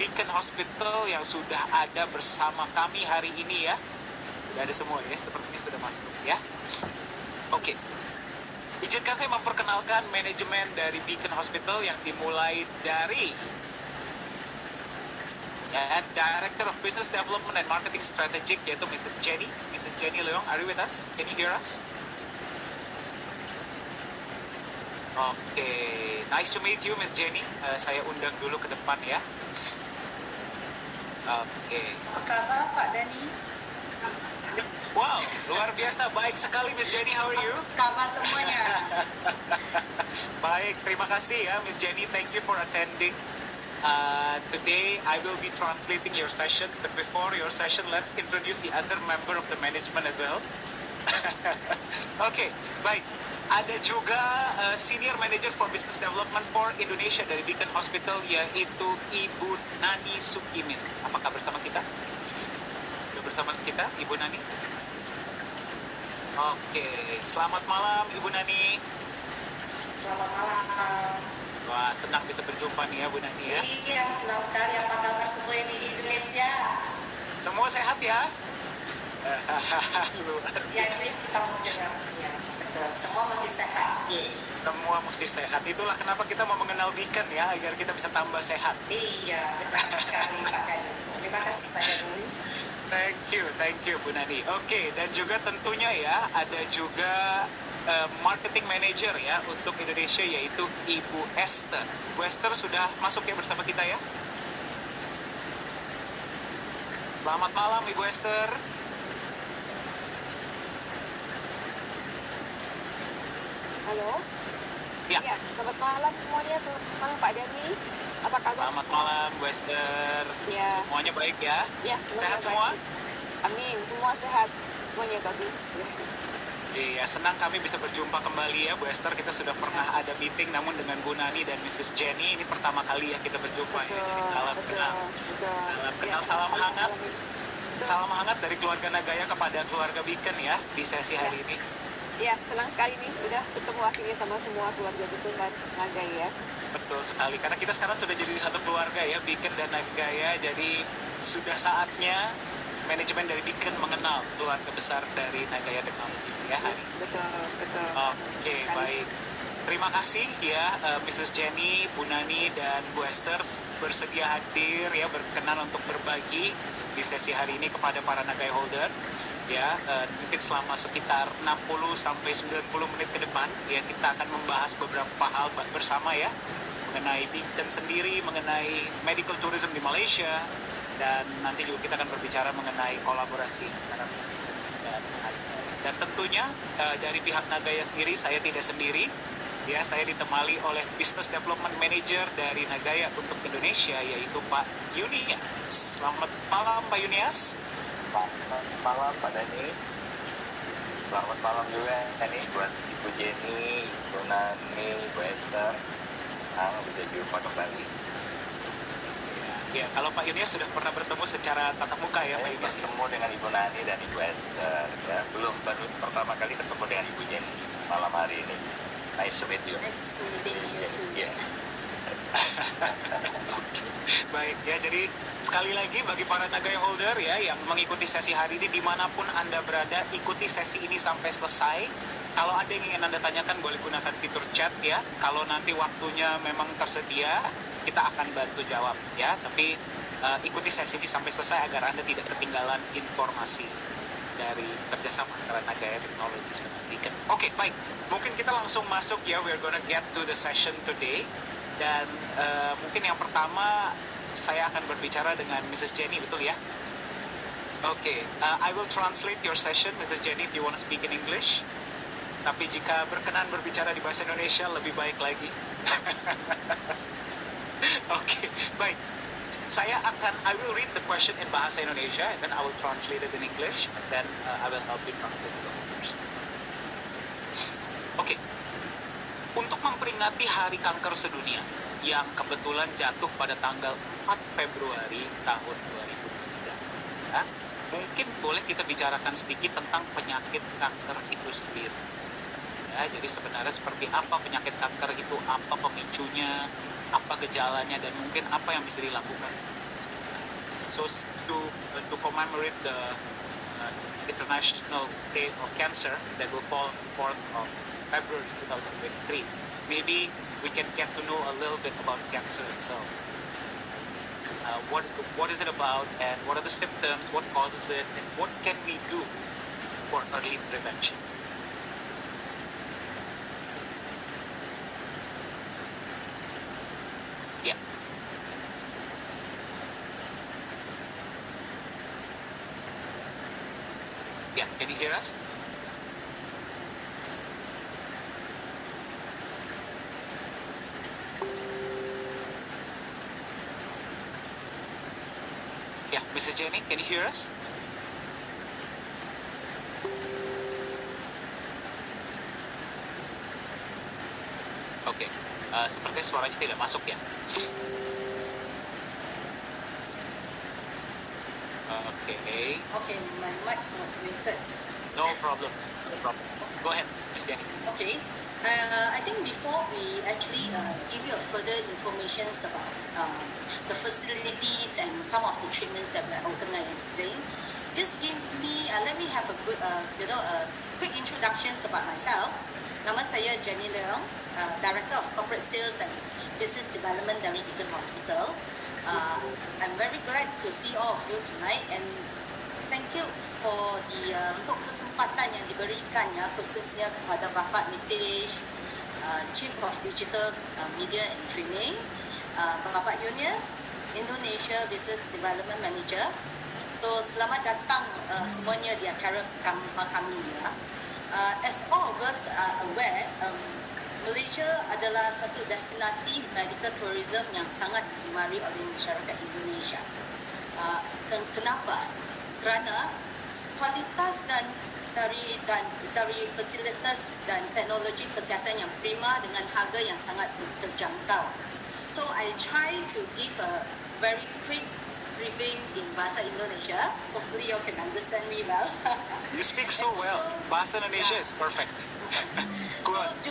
Beacon Hospital yang sudah ada bersama kami hari ini ya. Sudah ada semua ya, sepertinya sudah masuk ya. Oke. Izinkan saya memperkenalkan manajemen dari Beacon Hospital yang dimulai dari Director of Business Development and Marketing Strategic, yaitu Mrs. Jenny Leong. Are you with us? Can you hear us? Oke, nice to meet you, Miss Jenny. Saya undang dulu ke depan ya. Oke. Apa kabar Pak Dani? Wow, luar biasa, baik sekali Miss Jenny. How are you? Kabar semuanya. Baik, terima kasih ya Miss Jenny. Thank you for attending. Today I will be translating your sessions, but before your session, let's introduce the other member of the management as well. Oke, baik. Ada juga Senior Manager for Business Development for Indonesia dari Beacon Hospital, yaitu Ibu Nani Sukimin. Apakah bersama kita? Sudah bersama kita, Ibu Nani? Oke, selamat malam Ibu Nani. Selamat malam. Wah, senang bisa berjumpa nih ya Bu Nani ya. Iya, senang sekali. Apa kabar semua di Indonesia? Semua sehat ya? Ya, ini kita mau dengar. Ya, betul. Semua mesti sehat. Semua mesti sehat. Itulah kenapa kita mau mengenal Beacon ya, agar kita bisa tambah sehat. Iya, betul sekali Pak Dani. Terima kasih Pak Dani. Thank you Bu Nani. Oke, dan juga tentunya ya ada juga marketing manager ya untuk Indonesia, yaitu Ibu Esther. Ibu Esther sudah masuk ya bersama kita ya. Selamat malam Ibu Esther. Halo. Ya. Selamat malam semuanya. Selamat malam Pak Dani. Apa kabar? Selamat malam Bu Esther. Ya. Semuanya baik ya? Ya, semuanya Sehat baik. semua? Amin. Semua sehat. Semuanya bagus. Iya, senang kami bisa berjumpa kembali ya Bu Esther. Kita sudah pernah ada meeting, namun dengan Bu Nani dan Mrs. Jenny ini pertama kali ya kita berjumpa. Betul, Ya. Salam kenal. betul. Salam Ya, kenal, salam hangat. malam ini. Betul. Salam hangat dari keluarga Nagaya kepada keluarga Beacon ya di sesi hari ini. Ya, senang sekali nih udah ketemu akhirnya sama semua keluarga besar Nagaya. Betul sekali, karena kita sekarang sudah jadi satu keluarga ya, Beacon dan Nagaya. Jadi sudah saatnya manajemen dari Beacon mengenal keluarga besar dari Nagaya Technologies ya. Yes, betul. Oke, baik. Terima kasih ya Mrs. Jenny, Bu Nani, dan Bu Esther bersedia hadir ya, berkenan untuk berbagi di sesi hari ini kepada para Nagaya holder. Ya, mungkin selama sekitar 60 sampai 90 menit ke depan ya, kita akan membahas beberapa hal bersama ya, mengenai Beacon sendiri, mengenai medical tourism di Malaysia, dan nanti juga kita akan berbicara mengenai kolaborasi antara dan tentunya dari pihak Nagaya sendiri saya tidak sendiri ya, saya ditemani oleh Business Development Manager dari Nagaya untuk Indonesia, yaitu Pak Yunias. Selamat malam Pak Yunias. Selamat malam Pak Dani. Selamat malam juga nih buat Ibu Jenny, Ibu Nani, Ibu Esther. Bisa jumpa kembali. Ya, kalau Pak Yunias sudah pernah bertemu secara tatap muka ya Pak Yunias. Bertemu dengan Ibu Nani dan Ibu Esther. Ya, belum, baru pertama kali ketemu dengan Ibu Jenny malam hari ini. Nice to meet you. Nice to meet you too. Yeah. Baik ya, jadi sekali lagi bagi para Nagaya holder ya yang mengikuti sesi hari ini dimanapun Anda berada, ikuti sesi ini sampai selesai. Kalau ada yang ingin Anda tanyakan boleh gunakan fitur chat ya. Kalau nanti waktunya memang tersedia, kita akan bantu jawab ya. Tapi ikuti sesi ini sampai selesai agar Anda tidak ketinggalan informasi dari kerjasama antara Nagaya Technologies dan Beacon. Oke, baik. Mungkin kita langsung masuk ya. We're gonna get to the session today. Dan mungkin yang pertama saya akan berbicara dengan Mrs. Jenny, betul ya? Oke, I will translate your session, Mrs. Jenny, if you want to speak in English. Tapi jika berkenan berbicara di bahasa Indonesia, lebih baik lagi. Oke, baik. I will read the question in bahasa Indonesia, and then I will translate it in English, and then I will help you translate it in English. Oke. Untuk memperingati Hari Kanker Sedunia yang kebetulan jatuh pada tanggal 4 Februari tahun 2003, ya, mungkin boleh kita bicarakan sedikit tentang penyakit kanker itu sendiri. Ya. ya. Jadi sebenarnya seperti apa penyakit kanker itu, apa pemicunya, apa gejalanya, dan mungkin apa yang bisa dilakukan. So to commemorate the International Day of Cancer that will fall 4th of February 2023, maybe we can get to know a little bit about cancer itself. What is it about, and what are the symptoms, what causes it, and what can we do for early prevention? Yeah. Yeah, can you hear us? Yeah, Mrs. Jenny, can you hear us? Oke, sepertinya suaranya tidak masuk ya. Oke, Okay, my mic was muted. no problem. No problem. Go ahead, Miss Jenny. Okay. I think before we actually give you a further information about the facilities and some of the treatments that we're organizing, just let me have a good, quick introductions about myself. Nama saya Jenny Leong, Director of Corporate Sales and Business Development dari Beacon Hospital. I'm very glad to see all of you tonight, and thank you for the untuk kesempatan yang diberikan ya, khususnya kepada Bapak Nitish, Chief of Digital Media and Training, Bapak Yunus, Indonesia Business Development Manager. So selamat datang semuanya di acara pertama kami ya. As all of us are aware, Malaysia adalah satu destinasi medical tourism yang sangat digemari oleh masyarakat Indonesia. Kenapa? Kerana kualitas dari fasilitas dan teknologi kesihatan yang prima dengan harga yang sangat terjangkau. So I try to give a very quick briefing in bahasa Indonesia. Hopefully you can understand me well. You speak so well. Bahasa Indonesia is perfect. Go on. So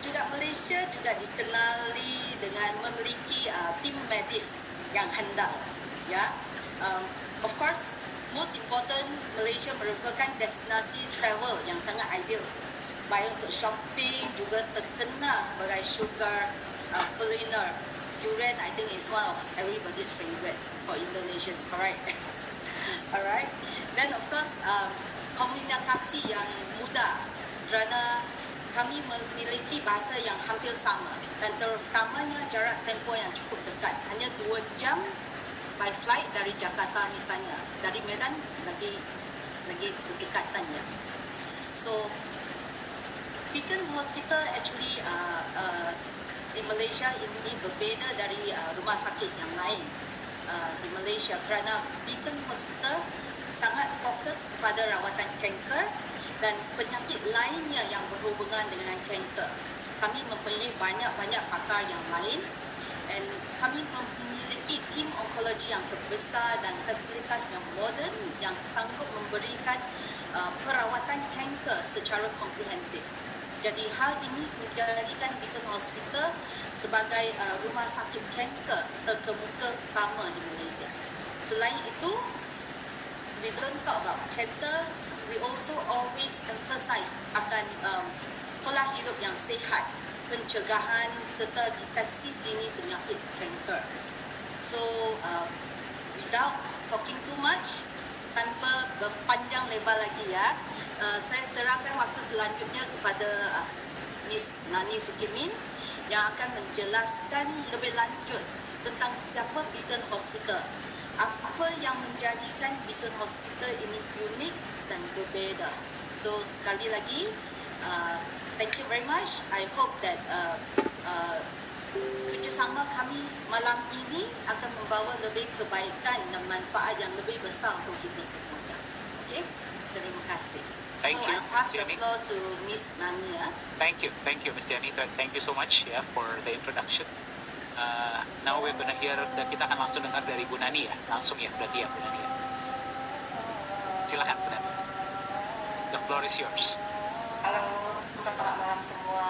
juga Malaysia juga dikenali dengan memiliki tim medis yang handal. Ya, of course, most important, Malaysia merupakan destinasi travel yang sangat ideal, baik untuk shopping, juga terkenal sebagai sugar culiner. Durian, I think, is one of everybody's favorite for Indonesian, correct? Alright. Then of course, komunikasi yang mudah, kerana kami memiliki bahasa yang hampir sama, dan terutamanya jarak tempoh yang cukup dekat, hanya 2 jam by flight dari Jakarta misalnya. Dari Medan lagi berdekatannya. So Beacon Hospital actually di Malaysia ini berbeza dari rumah sakit yang lain di Malaysia, kerana Beacon Hospital sangat fokus kepada rawatan kanker dan penyakit lainnya yang berhubungan dengan kanker. Kami mempunyai banyak pakar yang lain, dan kami memiliki tim onkologi yang terbesar dan fasilitas yang moden yang sanggup memberikan perawatan kanker secara komprehensif. Jadi hal ini menjadikan Beacon Hospital sebagai rumah sakit kanker terkemuka pertama di Malaysia. Selain itu, we don't talk about cancer, we also always emphasize akan pola hidup yang sihat, pencegahan serta deteksi dini penyakit kanker. So, without talking too much, tanpa berpanjang lebar lagi ya, saya serahkan waktu selanjutnya kepada Miss Nani Sukimin yang akan menjelaskan lebih lanjut tentang siapa Beacon Hospital, apa yang menjadikan Beacon Hospital ini unik dan berbeza. So sekali lagi, thank you very much. I hope that kerjasama kami malam ini akan membawa lebih kebaikan dan manfaat yang lebih besar untuk kita semua. Okay? Terima kasih. Thank so you, I pass the Jenny. floor to Miss Nani. Thank you, Ms. Jenny. Thank you so much for the introduction. Now we're gonna hear, kita akan langsung dengar dari Bu Nani ya, langsung ya, berarti ya Bu Nani ya. Silakan Bu Nani. The floor is yours. Halo, selamat malam semua.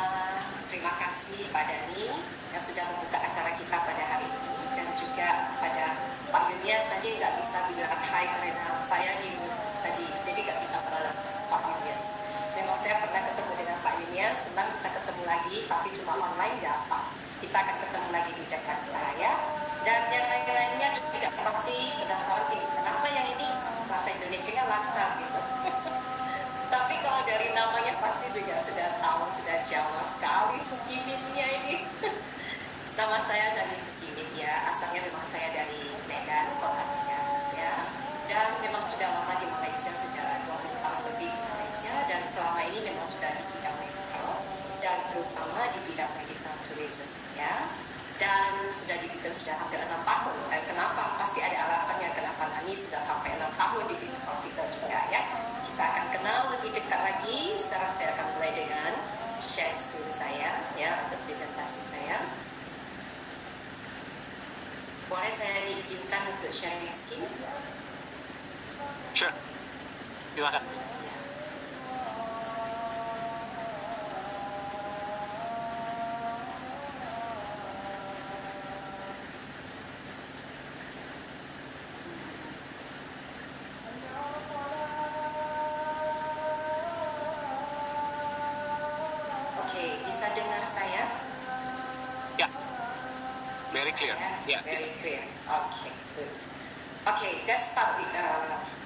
Terima kasih Pak Dani yang sudah membuka acara kita pada hari ini, dan juga kepada Pak Yunias. Tadi nggak bisa bilang hai karena saya di tadi, jadi nggak bisa balas Pak Yunias. Memang saya pernah ketemu dengan Pak Yunias, senang bisa ketemu lagi, tapi cuma online nggak apa. Kita akan ketemu lagi di Jakarta ya. Dan yang lain-lainnya juga pasti penasaran ini, kenapa yang ini bahasa Indonesianya lancar gitu. Tapi kalau dari namanya pasti juga sudah tahu, sudah Jawa sekali Sukiminnya ini. Nama saya dari Sukimin ya, asalnya memang saya dari Medan, kota Medan ya. Dan memang sudah lama di Malaysia, sudah 20 tahun lebih di Malaysia, dan selama ini memang sudah di bidang medical, dan terutama di bidang medical tourism ya. Dan sudah di bidang sudah hampir 6 tahun. Kenapa? Pasti ada alasannya kenapa Nani sudah sampai 6 tahun di bidang hospital juga ya. Kita akan kenal lebih dekat lagi. Sekarang saya akan mulai dengan share screen saya ya, untuk presentasi saya. Boleh saya diizinkan untuk sharing screen? Sure. Silakan. Ya. Oke, bisa dengar saya? Ya, very clear. Ya, bisa. Very clear. Okay, good. Okay, let's start with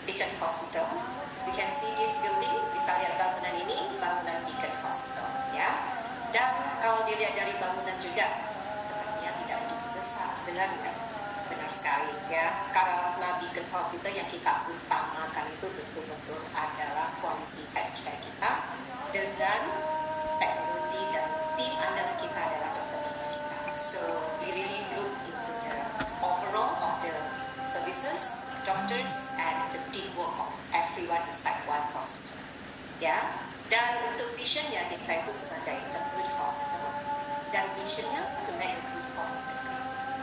Beacon Hospital. We can see this building. Bisa lihat bangunan ini, bangunan Beacon Hospital, ya. Dan kalau dilihat dari bangunan juga, sepertinya tidak begitu besar, benar nggak? Benar sekali, ya. Karena Beacon Hospital yang kita utamakan itu betul-betul adalah quality healthcare kita dengan teknologi, dan tim andalan kita adalah dokter-dokter kita. So we really look into the overall of the services, doctors, and the teamwork of everyone inside one hospital. Ya, dan untuk visionnya kita itu sebagai a good hospital, dan missionnya to make a good hospital.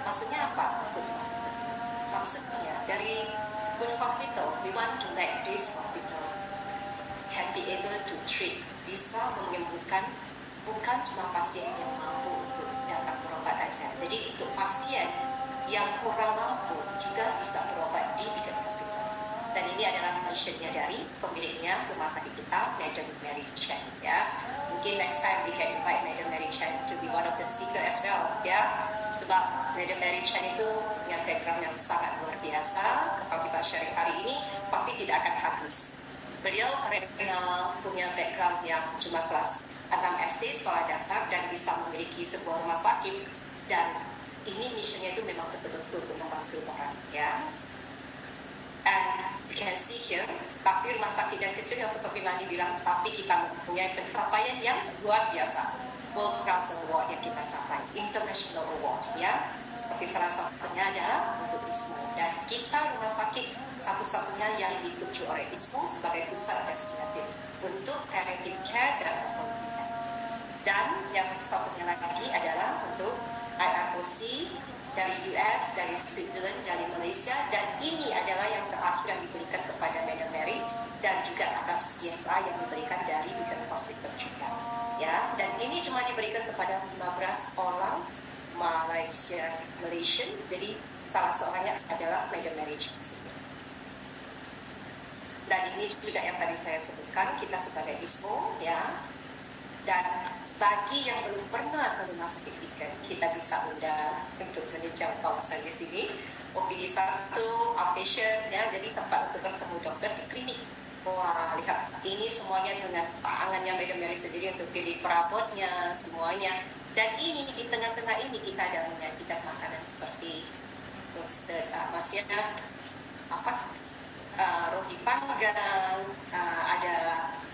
Maksudnya apa good hospital? Maksudnya dari good hospital, we want to make this hospital can be able to treat, bisa menyembuhkan bukan cuma pasien yang mampu untuk datang berobat aja. Jadi untuk pasien yang kurang mampu juga bisa berobat di Beacon Hospital. Dan ini adalah missionnya dari pemiliknya rumah sakit kita, Madam Mary Chen ya. Mungkin next time we can invite Madam Mary Chen to be one of the speaker as well ya. Sebab Madam Mary Chen itu punya background yang sangat luar biasa. Kalau kita sharing hari ini pasti tidak akan habis. Beliau punya background yang cuma kelas 6 SD sekolah dasar dan bisa memiliki sebuah rumah sakit, dan ini misinya itu memang betul-betul untuk membantu orang ya. And you can see here, tapi rumah sakit yang kecil yang seperti Nani bilang, tapi kita mempunyai pencapaian yang luar biasa. World Class Award yang kita capai, International Award ya. Seperti salah satunya adalah untuk ISMO, dan kita rumah sakit satu-satunya yang dituju oleh ISMO sebagai pusat destinatif untuk palliative care dan oncology center. Dan yang satunya lagi adalah untuk IROC dari US, dari Switzerland, dari Malaysia, dan ini adalah yang terakhir yang diberikan kepada Madam Mary, dan juga atas CSA yang diberikan dari Beacon Hospital juga ya. Dan ini cuma diberikan kepada 15 orang Malaysian, jadi salah seorangnya adalah Madam Mary Chen. Dan ini juga yang tadi saya sebutkan, kita sebagai ISMO ya. Dan bagi yang belum pernah ke rumah sakit Beacon, kita bisa undang untuk meninjau kawasan di sini. OPD 1, outpatient ya, jadi tempat untuk bertemu dokter di klinik. Wah, lihat, ini semuanya dengan tangannya Madam Mary sendiri untuk pilih perabotnya, semuanya. Dan ini, di tengah-tengah ini kita ada menyajikan makanan seperti roasted, maksudnya apa, roti panggang, ada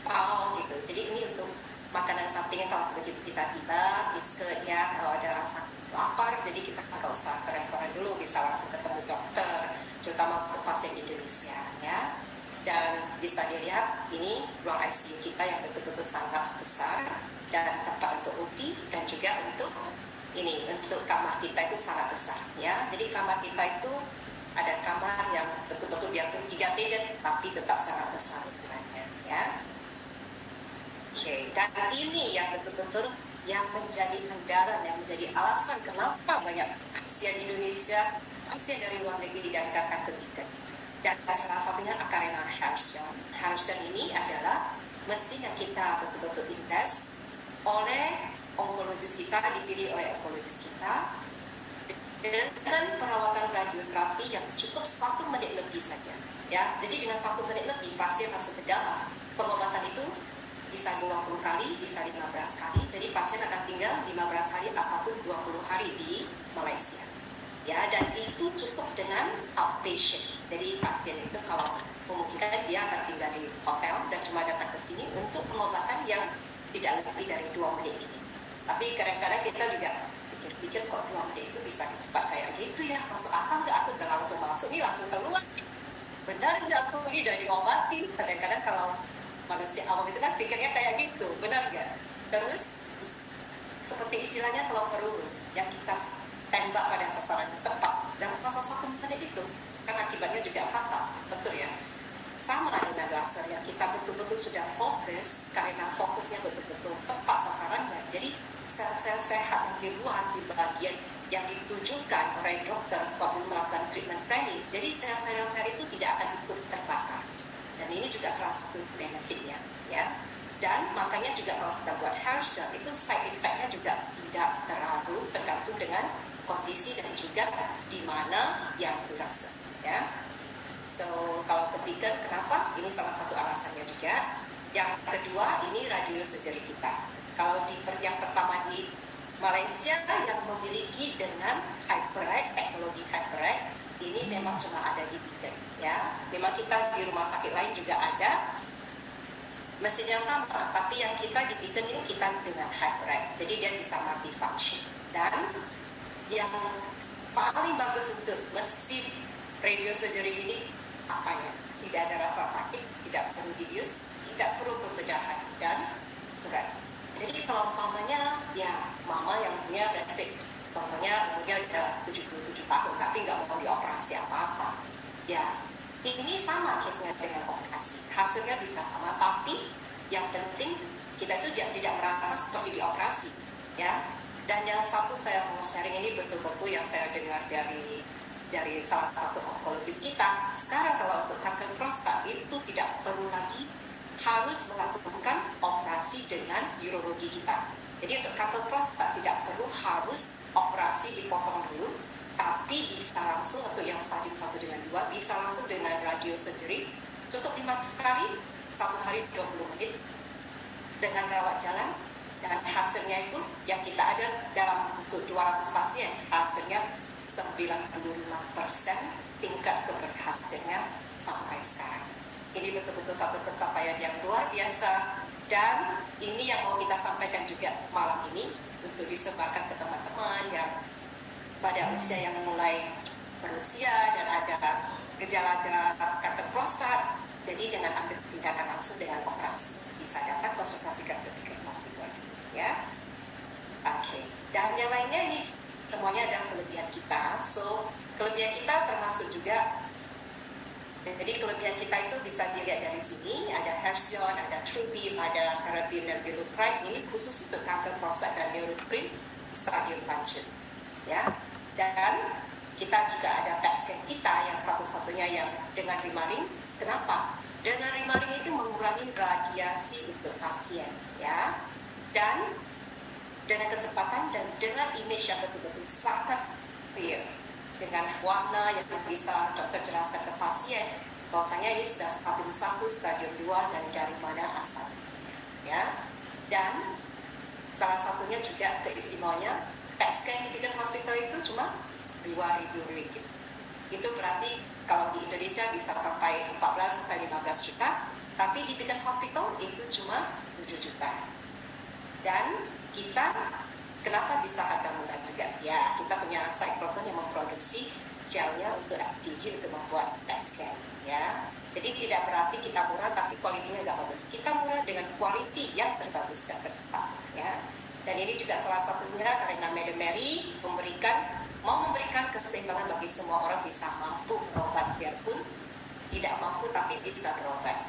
pau gitu. Jadi ini untuk makanan sampingnya kalau begitu kita tiba, biskuit ya, kalau ada rasa lapar, jadi kita nggak usah ke restoran dulu, bisa langsung ketemu dokter, terutama untuk pasien Indonesia ya. Dan bisa dilihat ini ruang ICU kita yang betul-betul sangat besar, dan tempat untuk UTI, dan juga untuk ini, untuk kamar kita itu sangat besar ya. Jadi kamar kita itu ada kamar yang betul-betul biarpun 3 bed tapi tetap sangat besar ukurannya ya. Oke. dan ini yang betul-betul yang menjadi kendaraan, yang menjadi alasan kenapa banyak pasien Indonesia, pasien dari luar negeri yang datang ke kita. Dan salah satunya karena Harsion. Harsion ini adalah mesin yang kita betul-betul dites oleh onkologis kita, dipilih oleh onkologis kita dengan perawatan radioterapi yang cukup 1 menit lebih saja. Ya, jadi dengan 1 menit lebih pasien masuk ke dalam. Pengobatan itu bisa 20 kali, bisa 15 kali. Jadi pasien akan tinggal 15 hari ataupun 20 hari di Malaysia. Ya, dan itu cukup dengan outpatient. Jadi pasien itu kalau memungkinkan dia akan tinggal di hotel dan cuma datang ke sini untuk pengobatan yang tidak lebih dari 2 menit ini. Tapi kadang-kadang kita juga pikir-pikir kok 2 menit itu bisa cepat kayak gitu ya, masuk akal nggak? Aku udah langsung masuk nih, langsung keluar. Benar nggak aku ini udah diobati? Kadang-kadang kalau manusia awam itu kan pikirnya kayak gitu, benar nggak? Terus seperti istilahnya kalau peluru yang kita tembak pada sasaran tepat dalam masa 1 menit itu kan akibatnya juga fatal, betul ya? Sama dengan laser yang kita betul-betul sudah fokus, karena fokusnya betul-betul tepat sasarannya. Jadi sel-sel sehat di luar, di bagian yang ditujukan oleh dokter waktu melakukan treatment planning, jadi sel-sel itu tidak akan ikut terbakar. Dan ini juga salah satu benefitnya, ya. Dan makanya juga kalau kita buat hair gel itu side effect-nya juga tidak terlalu tergantung dengan kondisi dan juga di mana yang dirasa, ya. So kalau ketiga, kenapa? Ini salah satu alasannya juga. Yang kedua, ini radiosurgery kita. Kalau di yang pertama di Malaysia yang memiliki dengan HyperX, teknologi HyperX, ini memang cuma ada di Biken, ya. Memang kita di rumah sakit lain juga ada mesinnya sama, tapi yang kita di Biken ini kita dengan HyperX, jadi dia bisa multifunction. Dan yang paling bagus untuk mesin radiosurgery ini apanya? Tidak ada rasa sakit, tidak perlu dibius, tidak perlu pembedahan dan berat. Jadi kalau umpamanya ya mama yang punya basic, contohnya umurnya udah 77 tahun tapi nggak mau dioperasi apa-apa, ya ini sama case-nya dengan operasi, hasilnya bisa sama, tapi yang penting kita itu tidak merasa seperti dioperasi, ya. Dan yang satu saya mau sharing ini betul-betul yang saya dengar dari salah satu onkologis kita, sekarang kalau untuk kanker prostat itu tidak perlu lagi harus melakukan operasi dengan urologi kita. Jadi untuk kanker prostat tidak perlu harus operasi dipotong dulu, tapi bisa langsung untuk yang stadium 1 dengan 2 bisa langsung dengan radiosurgery, cukup 5 kali, 1 hari 20 menit dengan rawat jalan, dan hasilnya itu yang kita ada dalam untuk 200 pasien, hasilnya 95% tingkat keberhasilannya sampai sekarang. Ini betul-betul satu pencapaian yang luar biasa, dan ini yang mau kita sampaikan juga malam ini untuk disebarkan ke teman-teman yang pada usia yang mulai berusia dan ada gejala-gejala kanker prostat. Jadi jangan ambil tindakan langsung dengan operasi, bisa datang konsultasikan ke hospital, ya. Oke. Dan yang lainnya ini semuanya adalah kelebihan kita. So kelebihan kita termasuk juga, jadi kelebihan kita itu bisa dilihat dari sini, ada Hersion, ada TrueBeam, ada terapi nervilupride, ini khusus untuk kanker prostat dan neuroendocrine stadium lanjut, ya. Dan kita juga ada PET scan kita yang satu-satunya yang dengan remaring. Kenapa? Dengan remaring itu mengurangi radiasi untuk pasien, ya. Dan dengan kecepatan dan dengan image yang betul-betul sangat real, dengan warna yang bisa dokter jelaskan ke pasien bahwasanya ini sudah stadium 1, stadium 2 dan dari mana asalnya, ya. Dan salah satunya juga keistimewaannya PET scan di Biken Hospital itu cuma Rp2.000. Itu berarti kalau di Indonesia bisa sampai 14 sampai 15 juta, tapi di Biken Hospital itu cuma 7 juta. Dan kita kenapa bisa harga murah juga? Ya, kita punya Cyclotron yang memproduksi gelnya untuk FDG untuk membuat PET scan, ya. Jadi tidak berarti kita murah tapi kualitinya nggak bagus. Kita murah dengan kualiti yang terbagus dan tercepat, ya. Dan ini juga salah satunya karena Madam Mary mau memberikan keseimbangan bagi semua orang bisa mampu berobat, biarpun tidak mampu tapi bisa berobat.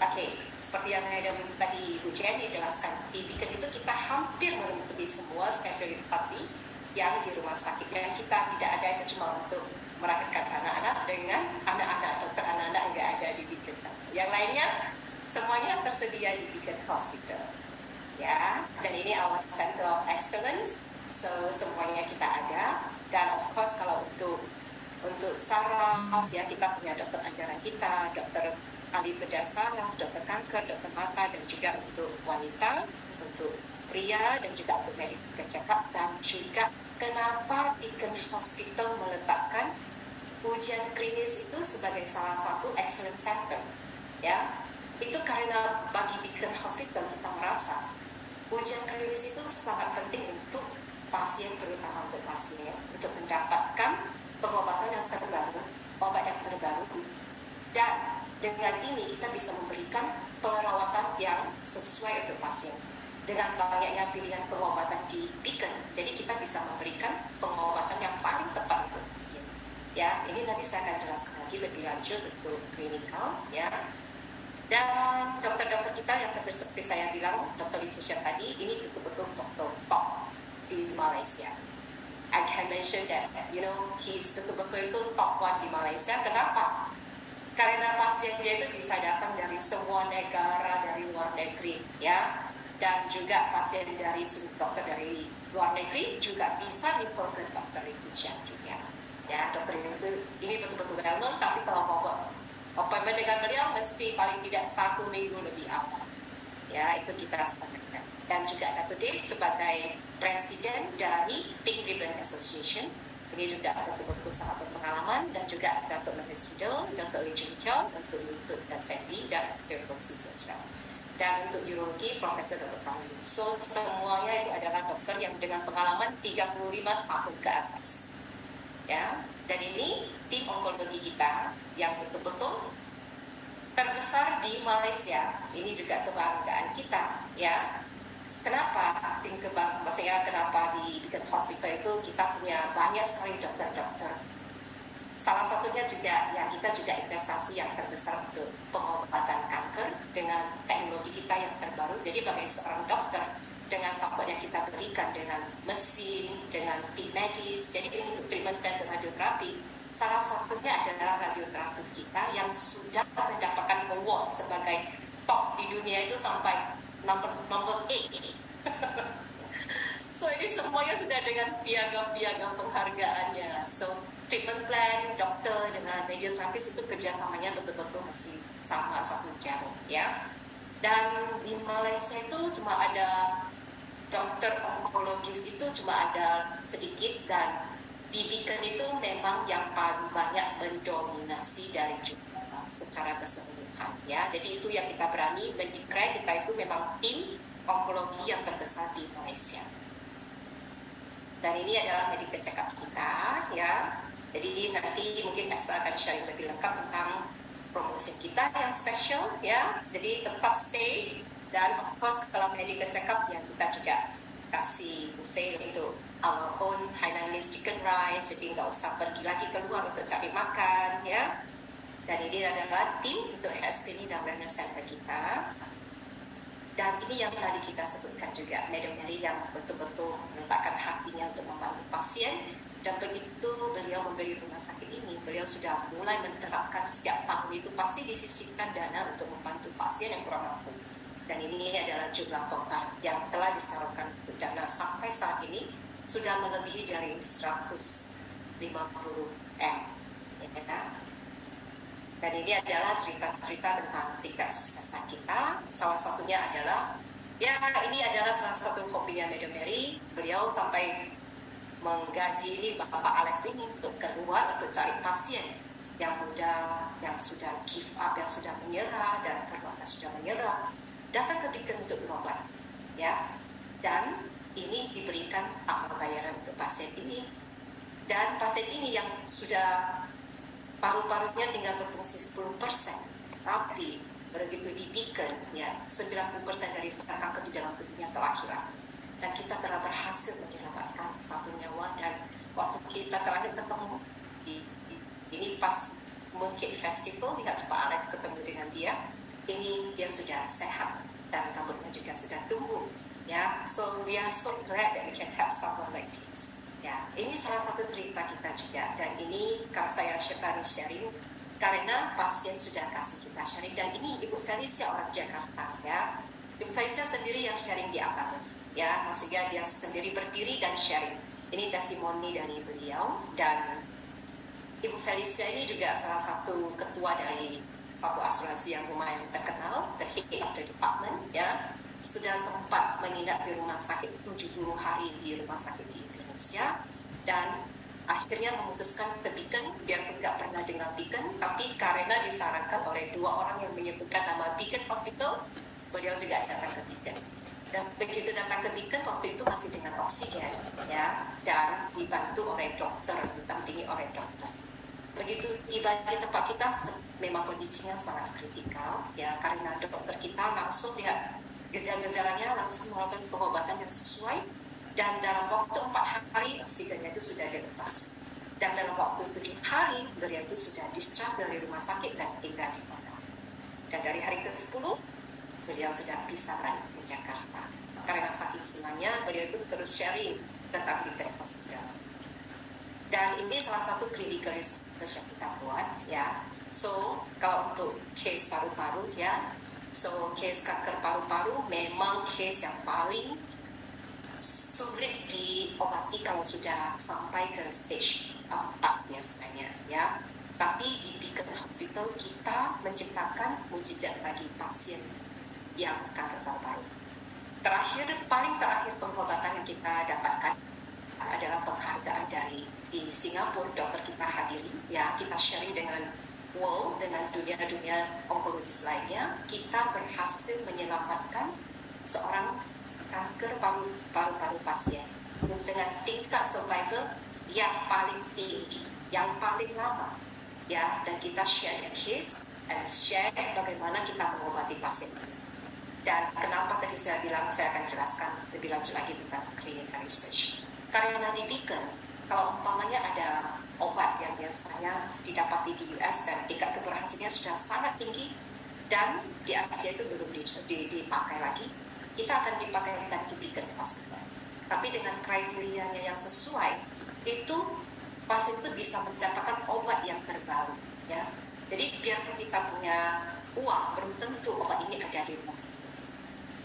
Oke, seperti yang Madam tadi Bu Jenny jelaskan, di Beacon itu kita hampir meliputi semua spesialis hati yang di rumah sakit. Yang kita tidak ada itu cuma untuk melahirkan anak-anak dengan anak-anak, dokter anak-anak nggak ada di Beacon saja. Yang lainnya semuanya tersedia di Beacon Hospital. Ya, dan ini our Center of Excellence, so semuanya kita ada. Dan of course kalau untuk saraf ya kita punya dokter anggaran kita, dokter ahli bedah saraf, dokter kanker, dokter mata, dan juga untuk wanita, untuk pria, dan juga untuk medical check-up. Dan juga kenapa Beacon Hospital meletakkan ujian klinis itu sebagai salah satu excellent center, ya itu karena bagi Beacon Hospital kita merasa ujian klinis itu sangat penting untuk pasien, terutama untuk pasien untuk mendapatkan pengobatan yang terbaru, obat yang terbaru, dan dengan ini kita bisa memberikan perawatan yang sesuai untuk pasien. Dengan banyaknya pilihan pengobatan di Beacon, jadi kita bisa memberikan pengobatan yang paling tepat untuk pasien. Ya, ini nanti saya akan jelaskan lagi lebih lanjut untuk klinikal, ya. Dan dokter-dokter kita yang seperti saya bilang, Dr. Lee Fuxian tadi, ini betul-betul dokter top di Malaysia. I can mention that, he's betul-betul itu top 1 di Malaysia. Kenapa? Karena pasien dia itu bisa datang dari semua negara, dari luar negeri, ya. Dan juga pasien dari dokter dari luar negeri juga bisa report ke Dr. Lee Fuxian juga. Ya, dokter ini betul-betul well known, tapi kalau mau appointment dengan beliau mesti paling tidak 1 minggu lebih awal. Ya, itu kita sampaikan. Dan juga Dr. Dave sebagai presiden dari Pink Ribbon Association. Ini juga betul-betul sangat berpengalaman, dan juga Dr. Manis Sidel, Dr. Lee Jun Kyung, Dr. Lutut dan Sandy, dan osteoporosis as well. Dan untuk urologi, Profesor Dr. Tanggung. So, semuanya itu adalah dokter yang dengan pengalaman 35 tahun ke atas. Ya, dan ini tim onkologi kita yang betul-betul terbesar di Malaysia. Ini juga kebanggaan kita, ya. Kenapa tim maksudnya kenapa di Beacon Hospital itu kita punya banyak sekali dokter-dokter. Salah satunya juga ya kita juga investasi yang terbesar untuk pengobatan kanker dengan teknologi kita yang terbaru. Jadi bagi seorang dokter dengan support yang kita berikan dengan mesin, dengan tim medis, jadi ini untuk treatment plan radioterapi, salah satunya adalah radioterapis kita yang sudah mendapatkan award sebagai top di dunia itu sampai number 8. So ini semuanya sudah dengan piagam-piagam penghargaannya. So treatment plan, dokter dengan radioterapis itu kerjasamanya betul-betul mesti sama satu jarum, ya. Dan di Malaysia itu cuma ada dokter onkologis itu cuma ada sedikit, dan di Beacon itu memang yang paling banyak mendominasi dari jumlah secara keseluruhan, ya. Jadi itu yang kita berani mendeklar, kita itu memang tim onkologi yang terbesar di Malaysia. Dan ini adalah medical check-up kita, ya. Jadi nanti mungkin Esther akan sharing lebih lengkap tentang promosi kita yang special, ya. Jadi tetap stay. Dan of course kalau medical check-up yang kita juga kasih buffet untuk our own Hainanese chicken rice, jadi nggak usah pergi lagi keluar untuk cari makan, ya. Dan ini adalah tim untuk health screening dan wellness center kita. Dan ini yang tadi kita sebutkan juga, Madam Mary yang betul-betul meletakkan hatinya untuk membantu pasien. Dan begitu beliau memberi rumah sakit ini, beliau sudah mulai menerapkan setiap tahun itu pasti disisihkan dana untuk membantu pasien yang kurang mampu. Dan ini adalah jumlah total yang telah disalurkan untuk dana sampai saat ini sudah melebihi dari 150 M. Ya. Dan ini adalah cerita-cerita tentang tingkat suksesan kita. Salah satunya adalah, ya ini adalah salah satu hobinya Madam Mary. Beliau sampai menggaji ini Bapak Alex ini untuk keluar untuk cari pasien yang muda, yang sudah give up, yang sudah menyerah, dan keluarga sudah menyerah, datang ke Beacon untuk berobat, ya. Dan ini diberikan amal bayaran untuk pasien ini. Dan pasien ini yang sudah paru-parunya tinggal berfungsi 10%, tapi begitu di Beacon, ya 90% dari sel kanker di dalam tubuhnya telah hilang. Dan kita telah berhasil menyelamatkan satu nyawa. Dan waktu kita terakhir ketemu ini pas Mooncake Festival, lihat Pak Alex ketemu dengan dia. ini dia sudah sehat dan rambutnya juga sudah tumbuh. Ya, so we are so glad that we can have someone like this. Ya, ini salah satu cerita kita juga, dan ini kalau saya sharing karena pasien sudah kasih kita sharing, dan ini Ibu Felicia orang Jakarta ya. Ibu Felicia sendiri yang sharing di atas ya, maksudnya dia sendiri berdiri dan sharing. Ini testimoni dari beliau, dan Ibu Felicia ini juga salah satu ketua dari satu asuransi yang lumayan terkenal, the head of the department ya. Sudah sempat menginap di rumah sakit 70 hari di rumah sakit di Indonesia, dan akhirnya memutuskan ke Beacon, biarpun nggak pernah dengar Beacon, tapi karena disarankan oleh 2 orang yang menyebutkan nama Beacon Hospital, beliau juga datang ke Beacon. Dan begitu datang ke Beacon, waktu itu masih dengan oksigen ya, dan dibantu oleh dokter, didampingi oleh dokter. Begitu tiba di tempat kita, memang kondisinya sangat kritikal ya, karena dokter kita langsung lihat gejala-gejalanya, langsung melakukan pengobatan yang sesuai, dan dalam waktu 4 hari oksigennya itu sudah dilepas, dan dalam waktu 7 hari beliau itu sudah discharge dari rumah sakit dan tinggal di Padang. Dan dari hari ke-10 beliau sudah bisa balik ke Jakarta, karena saking senangnya beliau itu terus sharing tentang Beacon Hospital. Dan ini salah satu clinical research yang kita buat ya. So kalau untuk case paru-paru ya, so case kanker paru-paru memang case yang paling sulit diobati kalau sudah sampai ke stage 4 biasanya ya. Tapi di Beacon Hospital kita menciptakan mujizat bagi pasien yang kanker paru-paru. Paling terakhir pengobatan yang kita dapatkan adalah penghargaan dari di Singapura, dokter kita hadiri ya, kita sharing dengan world, dengan dunia onkologis lainnya. Kita berhasil menyelamatkan seorang kanker paru-paru pasien dengan tingkat survival yang paling tinggi, yang paling lama ya, dan kita share the case and share bagaimana kita mengobati pasien ini. Dan kenapa tadi saya bilang saya akan jelaskan lebih lanjut lagi tentang clinical research, karena di Beacon kalau umpamanya ada obat yang biasanya didapati di US dan tingkat keberhasilannya sudah sangat tinggi dan di Asia itu belum dipakai lagi, kita akan dipakaikan di Beacon Hospital. Tapi dengan kriterianya yang sesuai, itu pasien itu bisa mendapatkan obat yang terbaru ya. Jadi biarpun kita punya uang, belum tentu obat ini ada di rumah sakit.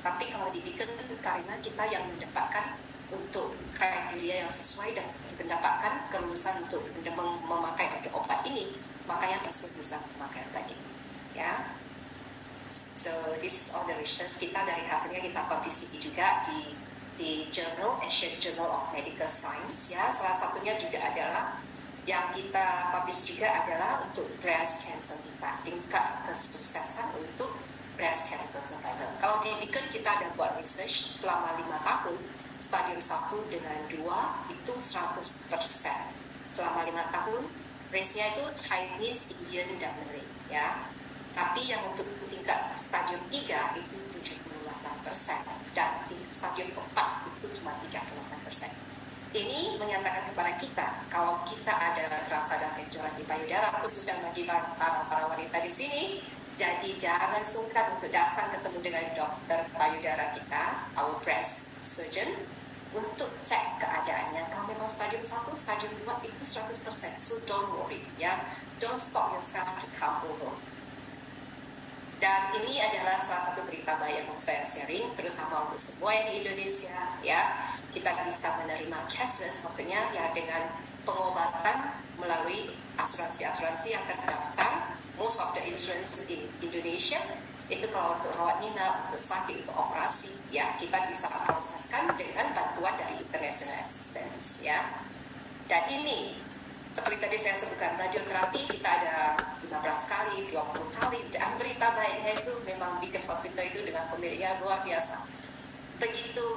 Tapi kalau di Beacon, karena kita yang mendapatkan untuk kriteria yang sesuai dan mendapatkan kelulusan untuk memakai obat ini, makanya pasien bisa memakai obat ini ya. So this is all the research kita, dari hasilnya kita publicity juga di Journal, Asian Journal of Medical Science ya. Salah satunya juga adalah yang kita publish juga adalah untuk breast cancer kita, tingkat kesuksesan untuk breast cancer survival. Kalau di Beacon kita ada buat research selama 5 tahun, stadium 1 dengan 2 itu 100%. Selama 5 tahun, range-nya itu Chinese, Indian, dan Malay ya. Tapi yang untuk tingkat stadium 3 itu 78%, dan tingkat stadium 4 itu cuma 38%. Ini menyatakan kepada kita kalau kita ada rasa dan benjolan di payudara, khususnya bagi para wanita di sini. Jadi jangan sungkan untuk datang ketemu dengan dokter payudara kita, our breast surgeon, untuk cek keadaannya. Kalau memang stadium 1, stadium 2 itu 100%, so don't worry ya. Don't stop yourself to come over. Dan ini adalah salah satu berita baik yang saya sharing, terutama untuk semua yang di Indonesia ya. Kita bisa menerima cashless, maksudnya ya dengan pengobatan melalui asuransi-asuransi yang terdaftar. Most of the insurance di Indonesia itu kalau untuk rawat inap, untuk sakit, untuk operasi ya kita bisa proseskan dengan bantuan dari international assistance ya. Dan ini seperti tadi saya sebutkan, radioterapi kita ada 15 kali, 20 kali, dan berita baiknya itu memang Beacon Hospital itu dengan pemiliknya luar biasa. Begitu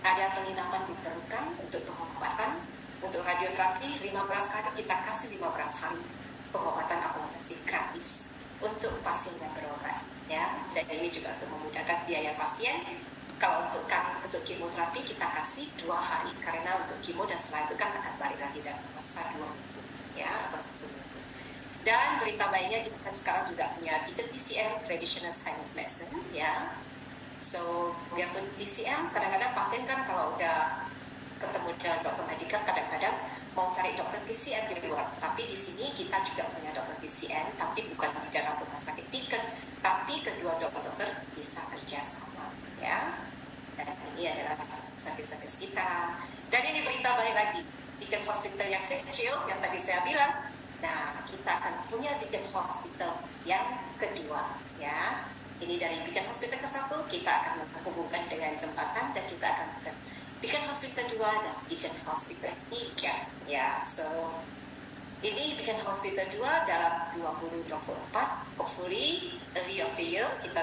ada penginapan diperlukan untuk pengobatan, untuk radioterapi 15 kali kita kasih 15 hari pengobatan akomodasi gratis untuk pasien yang berobat ya. Dan ini juga untuk memudahkan biaya pasien. Kalau untuk kemoterapi kita kasih 2 hari, karena untuk kemo dan setelah itu kan akan balik lagi dalam masa 2 minggu ya, atau 1 minggu. Dan berita baiknya kita kan sekarang juga punya Beacon TCM, Traditional Chinese Medicine, ya. So, biarpun TCM, kadang-kadang pasien kan kalau udah ketemu dengan dokter medical, kadang-kadang mau cari dokter TCM di luar. Tapi di sini kita juga punya dokter TCM, tapi bukan di dalam rumah sakit Beacon, tapi kedua dokter bisa kerja sama, ya. Dan ini adalah service-service kita. Dan ini berita baik lagi, Beacon Hospital yang kecil, yang tadi saya bilang, nah, kita akan punya Beacon Hospital yang kedua, ya. Ini dari Beacon Hospital ke-1, kita akan menghubungkan dengan jembatan dan kita akan Beacon Hospital 2 dan Beacon Hospital 3, ya. So, ini Beacon Hospital 2 dalam 2024, hopefully early of the year kita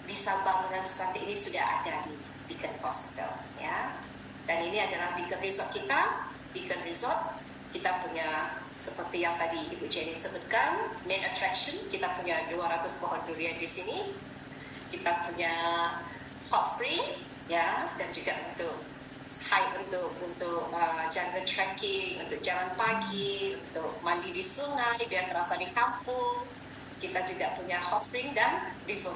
bisa bangunan secantik ini sudah ada di Beacon Hospital, ya. Dan ini adalah Beacon Resort kita, Beacon Resort. Kita punya seperti yang tadi Ibu Jenny sebutkan, main attraction, kita punya 200 pohon durian di sini. Kita punya hot spring, ya, dan juga untuk jungle trekking, untuk jalan pagi, untuk mandi di sungai biar terasa di kampung. Kita juga punya hot spring dan river.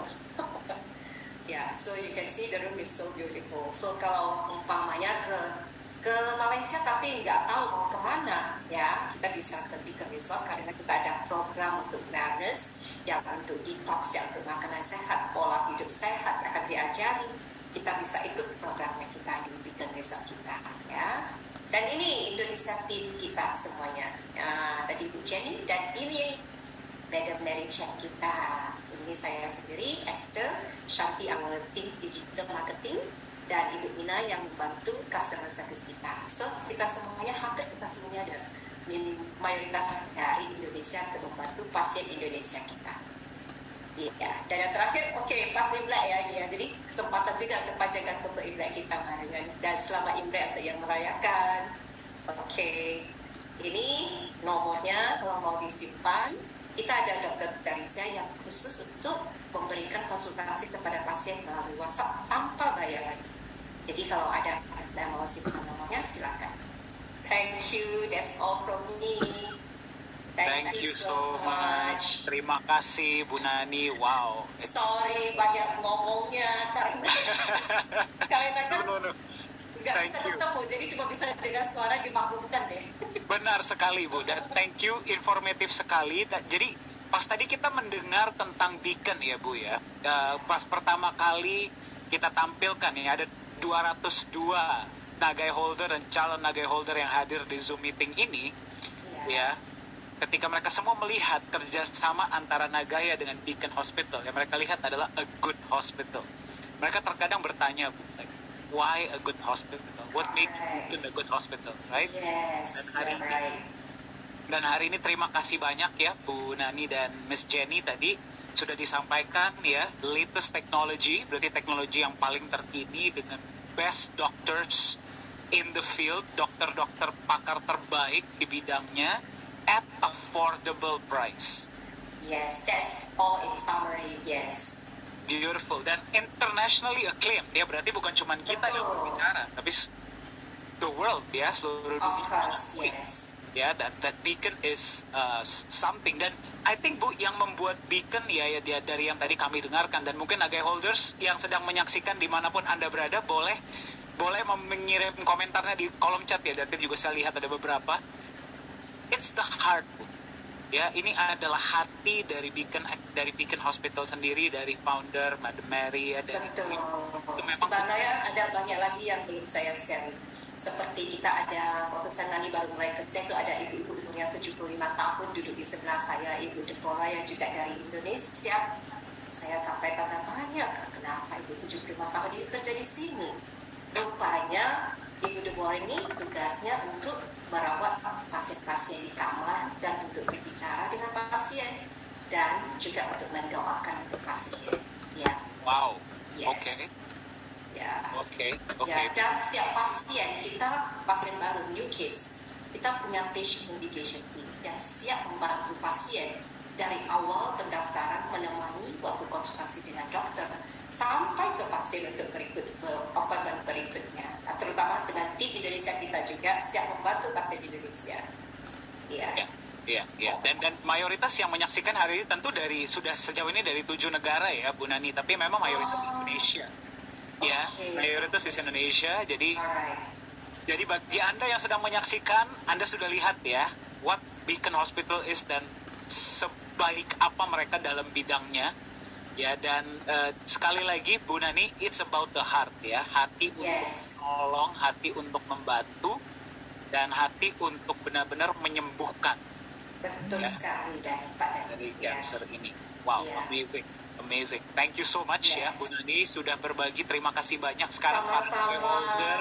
Ya, so you can see the room is so beautiful. So kalau umpamanya ke Malaysia tapi nggak tahu mau kemana, ya, kita bisa ke Beacon Resort karena kita ada program untuk wellness, yang untuk detox, yang untuk makanan sehat, pola hidup sehat akan diajari. Kita bisa ikut programnya kita di Beacon Resort kita, ya. Dan ini Indonesia team kita semuanya, ya, tadi Bu Jenny, dan ini Madam Mary Chen kita. Ini saya sendiri, Esther, Shanti, anggota tim digital marketing, dan Ibu Mina yang membantu customer service kita. So, kita semuanya, hampir kita semuanya ada mayoritas dari Indonesia untuk membantu pasien Indonesia kita. Ya, dan yang terakhir, pas Imlek ya ini ya. Jadi kesempatan juga untuk pajangan foto Imlek kita barengan. Dan selamat Imlek untuk yang merayakan. Ini nomornya kalau mau disimpan. Kita ada dokter Darisa yang khusus untuk memberikan konsultasi kepada pasien melalui WhatsApp tanpa bayaran. Jadi kalau ada yang mau simpan nomornya, silakan. Thank you, that's all from me. Thank you so much. Terima kasih Bu Nani. Wow. Sorry banyak ngomongnya karena kan nggak bisa ketemu, jadi cuma bisa dengar suara, dimaklumkan deh. Benar sekali Bu, dan thank you, informatif sekali. Jadi pas tadi kita mendengar tentang Beacon ya Bu ya, pas pertama kali kita tampilkan ya, ada 202 nagai holder dan calon nagai holder yang hadir di Zoom meeting ini, ya. Ketika mereka semua melihat kerjasama antara Nagaya dengan Beacon Hospital, yang mereka lihat adalah a good hospital. Mereka terkadang bertanya, Bu, like, why a good hospital? What makes it a good hospital, right? Yes, dan hari ini terima kasih banyak ya Bu Nani dan Miss Jenny tadi sudah disampaikan ya, latest technology, berarti teknologi yang paling terkini dengan best doctors in the field, dokter-dokter pakar terbaik di bidangnya at affordable price. Yes, that's all in summary, yes. Beautiful, dan internationally acclaimed. Dia berarti bukan cuma kita yang berbicara, tapi the world, ya, seluruh dunia. Of course, yes. Ya, that Beacon is something. Dan I think Bu, yang membuat Beacon ya dari yang tadi kami dengarkan, dan mungkin nagai holders yang sedang menyaksikan dimanapun Anda berada, boleh mengirim komentarnya di kolom chat ya. Dan juga saya lihat ada beberapa. It's the heart, Bu. Ya, ini adalah hati dari Beacon Hospital sendiri, dari founder Madam Mary ya, dari betul. Memang sebenarnya ada banyak lagi yang belum saya share. Seperti kita ada, waktu saya Nani baru mulai kerja itu ada ibu-ibu umurnya 75 tahun duduk di sebelah saya, Ibu Deborah yang juga dari Indonesia. Saya sampaikan banyak, kenapa Ibu 75 tahun ini kerja di sini? Rupanya Ibu Deborah ini tugasnya untuk merawat pasien-pasien di kamar dan untuk berbicara dengan pasien dan juga untuk mendoakan untuk pasien. Ya. Wow. Yes. Oke. Ya. Oke. Ya, dan setiap pasien kita, pasien baru, new case, kita punya patient indication team yang siap membantu pasien dari awal pendaftaran, menemani waktu konsultasi dengan dokter sampai ke pasien untuk appointment berikutnya. Nah, terutama dengan tim Indonesia kita juga siap membantu pasien Indonesia. Ya. Iya, iya. Dan mayoritas yang menyaksikan hari ini tentu sudah sejauh ini dari 7 negara ya, Bu Nani. Tapi memang mayoritas Indonesia. Ya, Okay. mayoritas di Indonesia. Alright. Jadi bagi Anda yang sedang menyaksikan, Anda sudah lihat ya, what Beacon Hospital is dan sebaik apa mereka dalam bidangnya. Ya, dan sekali lagi Bu Nani, it's about the heart ya. Hati Yes. untuk menolong, hati untuk membantu, dan hati untuk benar-benar menyembuhkan Betul Ya. sekali Pak Dan. dari Ya. cancer ini. Wow, Ya. amazing. Amazing. Thank you so much ya Yes. Bu Nani sudah berbagi. Terima kasih banyak sekarang para Sama-sama. shareholder.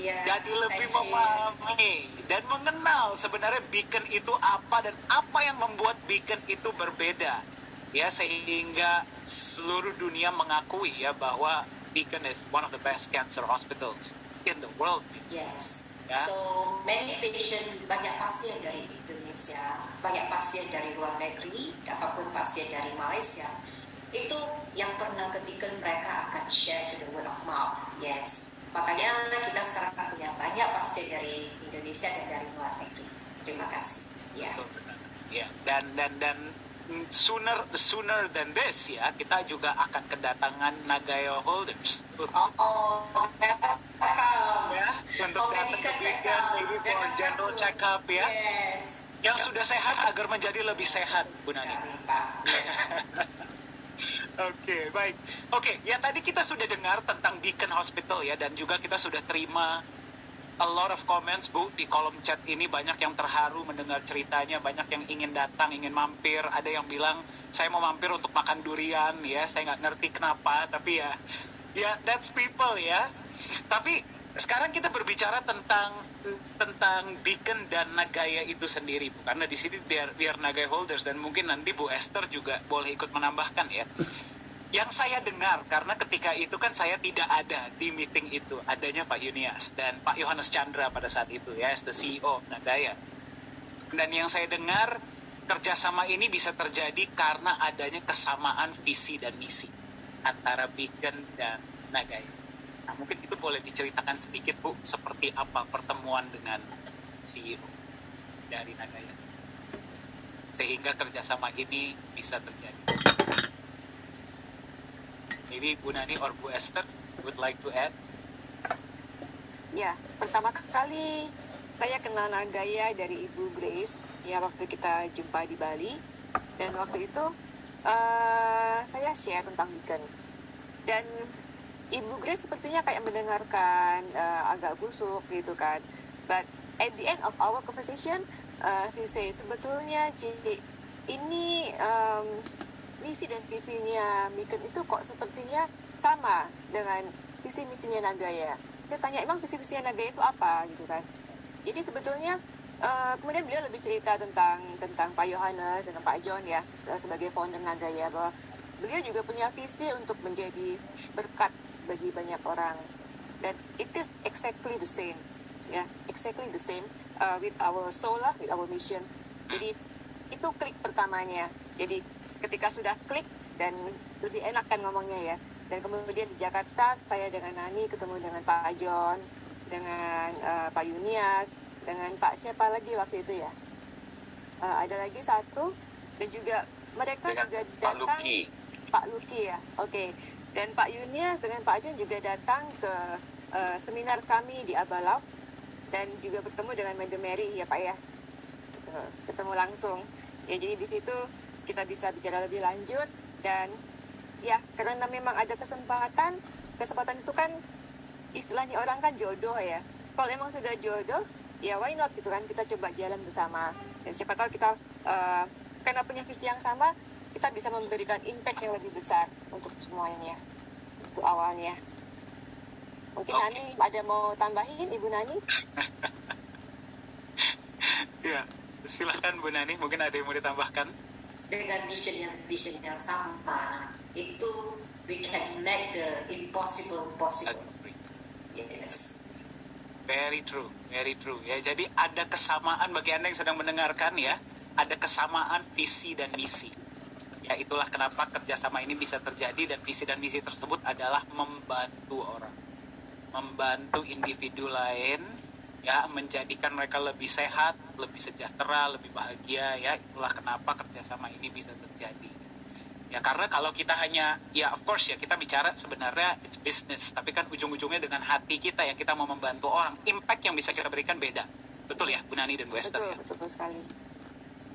Ya. Jadi lebih thank you. memahami dan mengenal sebenarnya Beacon itu apa dan apa yang membuat Beacon itu berbeda ya, sehingga seluruh dunia mengakui ya bahwa Beacon is one of the best cancer hospitals in the world. Yes. Ya. So many patient, banyak pasien dari Indonesia, banyak pasien dari luar negeri ataupun pasien dari Malaysia. Itu yang pernah ke Beacon, mereka akan share to the word of mouth. Yes. Makanya kita sekarang punya banyak pasien dari Indonesia dan dari luar negeri. Terima kasih. Ya. Betul sekali. Ya, dan sooner than this ya, kita juga akan kedatangan Nagayo holders Oh, ya untuk datang ke Beacon maybe for general check up ya. Yes. Yang sudah sehat agar menjadi lebih sehat, Bu Nani. Sekali, Pak. Oke, baik. Oke, ya tadi kita sudah dengar tentang Beacon Hospital ya, dan juga kita sudah terima a lot of comments, Bu, di kolom chat ini. Banyak yang terharu mendengar ceritanya, banyak yang ingin datang, ingin mampir. Ada yang bilang, saya mau mampir untuk makan durian ya, saya nggak ngerti kenapa, tapi ya that's people ya. Tapi sekarang kita berbicara tentang Beacon dan Nagaya itu sendiri, Bu. Karena di sini biar Nagaya holders, dan mungkin nanti Bu Esther juga boleh ikut menambahkan ya. Yang saya dengar, karena ketika itu kan saya tidak ada di meeting itu, adanya Pak Yunias dan Pak Yohanes Chandra pada saat itu ya, as the CEO of Nagaya. Dan yang saya dengar, kerjasama ini bisa terjadi karena adanya kesamaan visi dan misi antara Beacon dan Nagaya. Nah, mungkin itu boleh diceritakan sedikit, Bu, seperti apa pertemuan dengan CEO dari Nagaya, sehingga kerjasama ini bisa terjadi. Maybe Bu Nani or Bu Esther would like to add? Ya, pertama kali saya kenal Nagaya dari Ibu Grace ya, waktu kita jumpa di Bali. Dan waktu itu saya share tentang Beacon. Dan Ibu Grace sepertinya kayak mendengarkan agak busuk gitu kan. But at the end of our conversation, she say, sebetulnya Cik, ini misi dan visinya Beacon itu kok sepertinya sama dengan visi misinya Nagaya. Saya tanya, emang visi misinya Nagaya itu apa gitu kan? Jadi sebetulnya kemudian beliau lebih cerita tentang Pak Yohanes dan Pak John ya, sebagai founder Nagaya, bahwa beliau juga punya visi untuk menjadi berkat bagi banyak orang. Dan it is exactly the same ya, exactly the same with our soul lah, with our mission. Jadi itu klik pertamanya. Jadi ketika sudah klik, dan lebih enak kan ngomongnya ya. Dan kemudian di Jakarta saya dengan Nani ketemu dengan Pak John, dengan Pak Yunias, dengan Pak siapa lagi waktu itu ya. Ada lagi satu, dan juga mereka Dengan juga Pak datang. Luki. Pak Luki ya, oke. Dan Pak Yunias dengan Pak John juga datang ke seminar kami di Abalau, dan juga bertemu dengan Madam Mary ya Pak ya. Ketemu langsung. Ya, jadi di situ kita bisa bicara lebih lanjut, dan ya karena memang ada kesempatan itu kan istilahnya orang kan jodoh ya. Kalau emang sudah jodoh, ya why not gitu kan, kita coba jalan bersama. Dan siapa tahu kita karena punya visi yang sama, kita bisa memberikan impact yang lebih besar untuk semuanya. Itu awalnya. Mungkin Oke. Nani ada mau tambahin, Ibu Nani? Ya, silakan Bu Nani, mungkin ada yang mau ditambahkan. Dengan vision yang sama, itu we can make the impossible possible. Yes. Very true, very true. Ya, jadi ada kesamaan bagi Anda yang sedang mendengarkan ya, ada kesamaan visi dan misi. Ya, itulah kenapa kerjasama ini bisa terjadi, dan visi dan misi tersebut adalah membantu orang, membantu individu lain ya, menjadikan mereka lebih sehat, lebih sejahtera, lebih bahagia, ya. Itulah kenapa kerjasama ini bisa terjadi. Ya, karena kalau kita hanya, ya of course ya, kita bicara sebenarnya it's business, tapi kan ujung-ujungnya dengan hati kita yang kita mau membantu orang, impact yang bisa kita berikan beda. Betul ya, Bu Nani dan Bu Esther? Betul, Ya? betul sekali.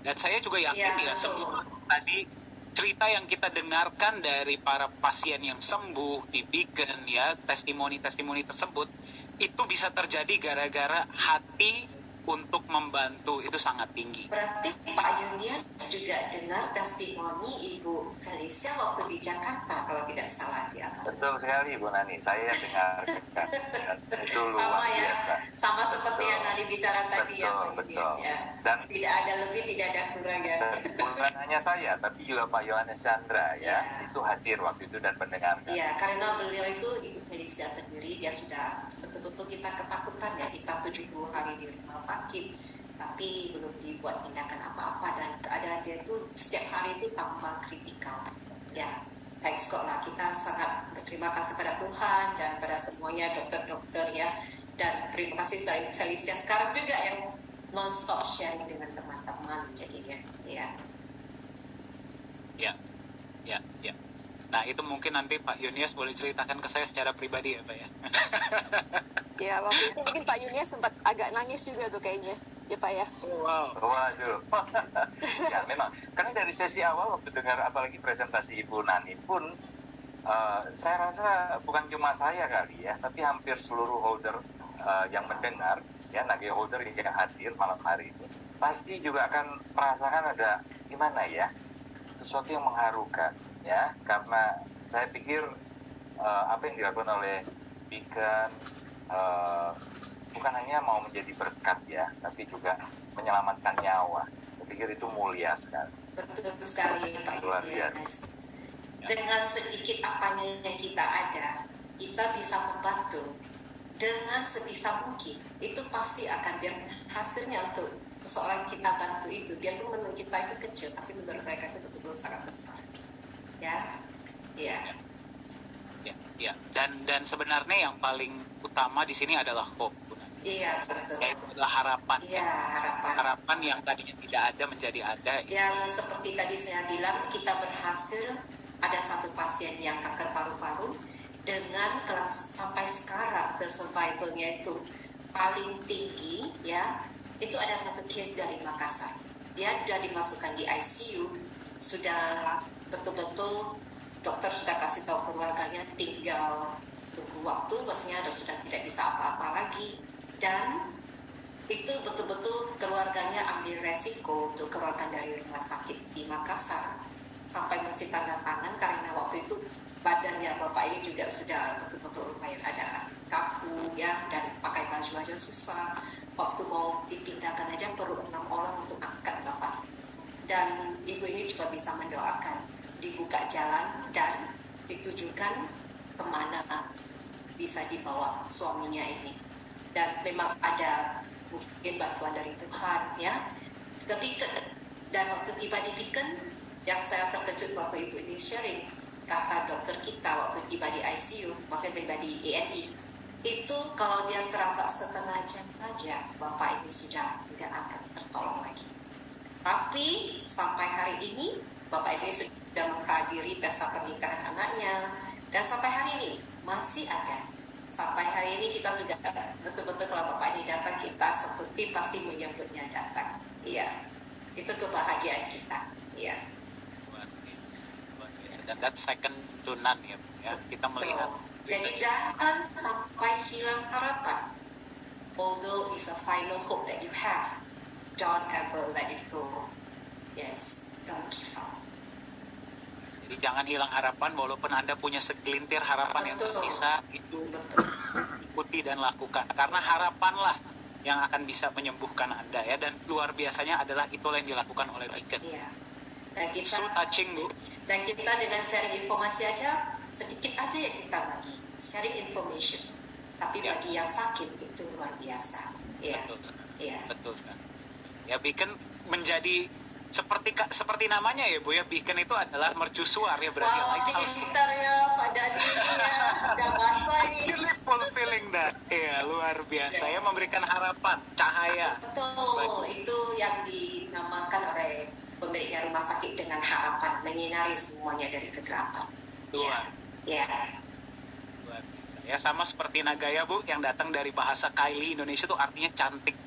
Dan saya juga yakin ya, Ya, semua tadi cerita yang kita dengarkan dari para pasien yang sembuh di Beacon, ya, testimoni-testimoni tersebut, itu bisa terjadi gara-gara hati untuk membantu itu sangat tinggi. Berarti Pak Yunias juga dengar testimoni Ibu Felicia waktu di Jakarta kalau tidak salah ya. Betul sekali Bu Nani, saya dengarkan. Itu Sama luar ya, biasa. sama seperti Betul. yang Nani bicara tadi ya Pak Betul, Yunias betul. ya. Dan Tidak ada lebih, tidak ada kurang ya. bukan hanya saya, tapi juga Pak Yohanes Chandra ya, Ya. itu hadir waktu itu dan mendengarkan. Iya, karena beliau itu Ibu Felicia sendiri, dia sudah betul-betul kita ketakutan ya, kita 70 hari di rumah sakit, tapi belum dibuat tindakan apa-apa dan keadaan dia itu setiap hari itu tambah kritikal. Ya, thanks God lah, kita sangat berterima kasih pada Tuhan dan pada semuanya dokter-dokter ya, dan terima kasih pada Ibu Felicia sekarang juga yang non-stop sharing dengan teman-teman jadinya ya. Ya. Nah, itu mungkin nanti Pak Yunias boleh ceritakan ke saya secara pribadi ya, Pak ya. Ya, waktu itu mungkin Pak Yunias sempat agak nangis juga tuh kayaknya. Ya Pak ya. Wow. Waduh, ya memang, karena dari sesi awal waktu dengar apalagi presentasi Ibu Nani pun, saya rasa bukan cuma saya kali ya, tapi hampir seluruh holder yang mendengar, ya nage holder yang hadir malam hari itu, pasti juga akan merasakan ada gimana ya, sesuatu yang mengharukan, ya, karena saya pikir apa yang dilakukan oleh Beacon bukan hanya mau menjadi berkat ya, tapi juga menyelamatkan nyawa. Saya pikir itu mulia sekali. Betul sekali Pak Luar Yunias. Dengan sedikit apanya yang kita ada, kita bisa membantu dengan sebisa mungkin. Itu pasti akan biar hasilnya untuk seseorang yang kita bantu itu, biarpun menurut kita itu kecil, tapi menurut mereka itu betul-betul sangat besar. Ya, ya. Ya. Dan sebenarnya yang paling utama di sini adalah hope. Iya, betul. Yaitu adalah harapan. Iya, harapan. Harapan yang tadinya tidak ada menjadi ada. Yang seperti tadi saya bilang, kita berhasil ada satu pasien yang kanker paru-paru dengan sampai sekarang survivalnya itu paling tinggi ya, itu ada satu case dari Makassar. Dia sudah dimasukkan di ICU, sudah betul-betul dokter sudah kasih tahu keluarganya tinggal tunggu waktu, maksudnya sudah tidak bisa apa-apa lagi. Dan itu betul-betul keluarganya ambil resiko untuk keluarkan dari rumah sakit di Makassar sampai mesti tanda tangan karena waktu itu badannya bapak ini juga sudah betul-betul lumayan ada kaku ya, dan pakai baju aja susah, waktu mau dipindahkan aja perlu 6 orang untuk angkat bapak, dan ibu ini juga bisa mendoakan dibuka jalan dan ditujukan kemana bisa dibawa suaminya ini. Dan memang ada mungkin bantuan dari Tuhan ya. Ke Beacon, dan waktu tiba di Beacon, yang saya terkejut waktu ibu ini sharing, kata dokter kita waktu tiba di ICU, maksudnya tiba di ANI, itu kalau dia terlambat setengah jam saja, bapak ini sudah tidak akan tertolong lagi. Tapi sampai hari ini, bapak ini sudah menghadiri pesta pernikahan anaknya, dan sampai hari ini masih ada. Sampai hari ini kita sudah betul-betul kalau bapak ini datang, kita satu tim pasti menyambutnya datang. Iya, itu kebahagiaan kita. Iya. Luar biasa. Dan that's second to none ya. Kita melihat. Jadi jangan sampai hilang harapan. Although it's a final hope that you have, don't ever let it go. Yes, don't give up. Jadi jangan hilang harapan, walaupun Anda punya segelintir harapan yang tersisa, itu ikuti dan lakukan. Karena harapanlah yang akan bisa menyembuhkan Anda ya. Dan luar biasanya adalah itulah yang dilakukan oleh Beacon. Iya. Dan So kita, touching, Bu. dan kita dengan sharing informasi aja, sedikit aja yang kita bagi. Sharing information. Tapi Ya. bagi yang sakit itu luar biasa. Iya. Betul sekali. Iya. Betul sekali. Ya, Beacon menjadi seperti namanya ya Bu ya, beacon itu adalah mercusuar ya berarti. Wah, Lighthouse. pintar ya Pak Dani ya. Udah bahasa ini. Actually fulfilling that. Iya, luar biasa ya, memberikan harapan, cahaya. Betul, itu yang dinamakan oleh pemiliknya rumah sakit dengan harapan, menyinari semuanya dari kegelapan. Luar. Ya. Luar biasa. Ya sama seperti Nagaya Bu, yang datang dari bahasa Kaili Indonesia tuh artinya cantik.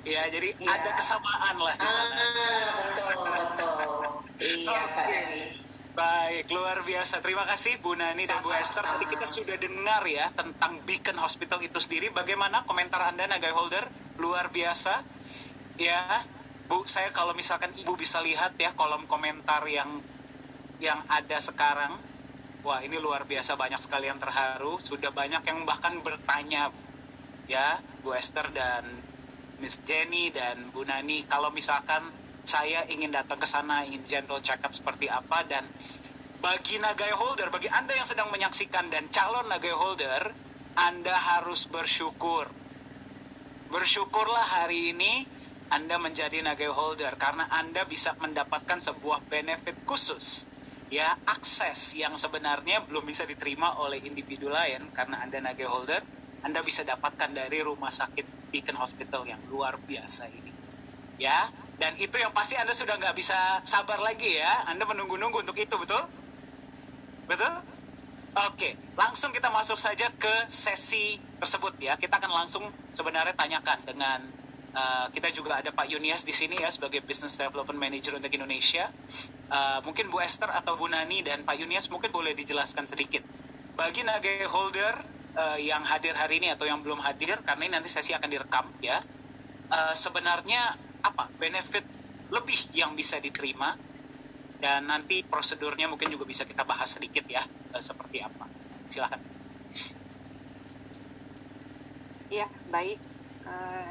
Ya, jadi Ya. ada kesamaan lah di sana. Betul. Iya Pak Dani. Baik, luar biasa. Terima kasih Bu Nani dan Bu Esther. Tadi kita sudah dengar ya tentang Beacon Hospital itu sendiri. Bagaimana komentar Anda, Nagai Holder? Luar biasa. Ya, Bu, saya kalau misalkan Ibu bisa lihat ya kolom komentar yang ada sekarang. Wah, ini luar biasa, banyak sekali yang terharu. Sudah banyak yang bahkan bertanya ya, Bu Esther dan Miss Jenny dan Bu Nani, kalau misalkan saya ingin datang ke sana, ingin general check up seperti apa. Dan bagi Nagai Holder, bagi Anda yang sedang menyaksikan dan calon Nagai Holder, Anda harus bersyukur. Bersyukurlah hari ini Anda menjadi Nagai Holder, karena Anda bisa mendapatkan sebuah benefit khusus. Ya, akses yang sebenarnya belum bisa diterima oleh individu lain. Karena Anda Nagai Holder, Anda bisa dapatkan dari rumah sakit Beacon Hospital yang luar biasa ini. Ya, dan itu yang pasti Anda sudah nggak bisa sabar lagi ya. Anda menunggu-nunggu untuk itu, betul? Betul? Oke, langsung kita masuk saja ke sesi tersebut ya. Kita akan langsung sebenarnya tanyakan dengan kita juga ada Pak Yunias di sini ya sebagai Business Development Manager untuk Indonesia. Mungkin Bu Esther atau Bu Nani dan Pak Yunias mungkin boleh dijelaskan sedikit. Bagi Nagai Holder yang hadir hari ini atau yang belum hadir, karena ini nanti sesi akan direkam ya. Sebenarnya apa benefit lebih yang bisa diterima, dan nanti prosedurnya mungkin juga bisa kita bahas sedikit ya, seperti apa. Silakan. Ya, baik.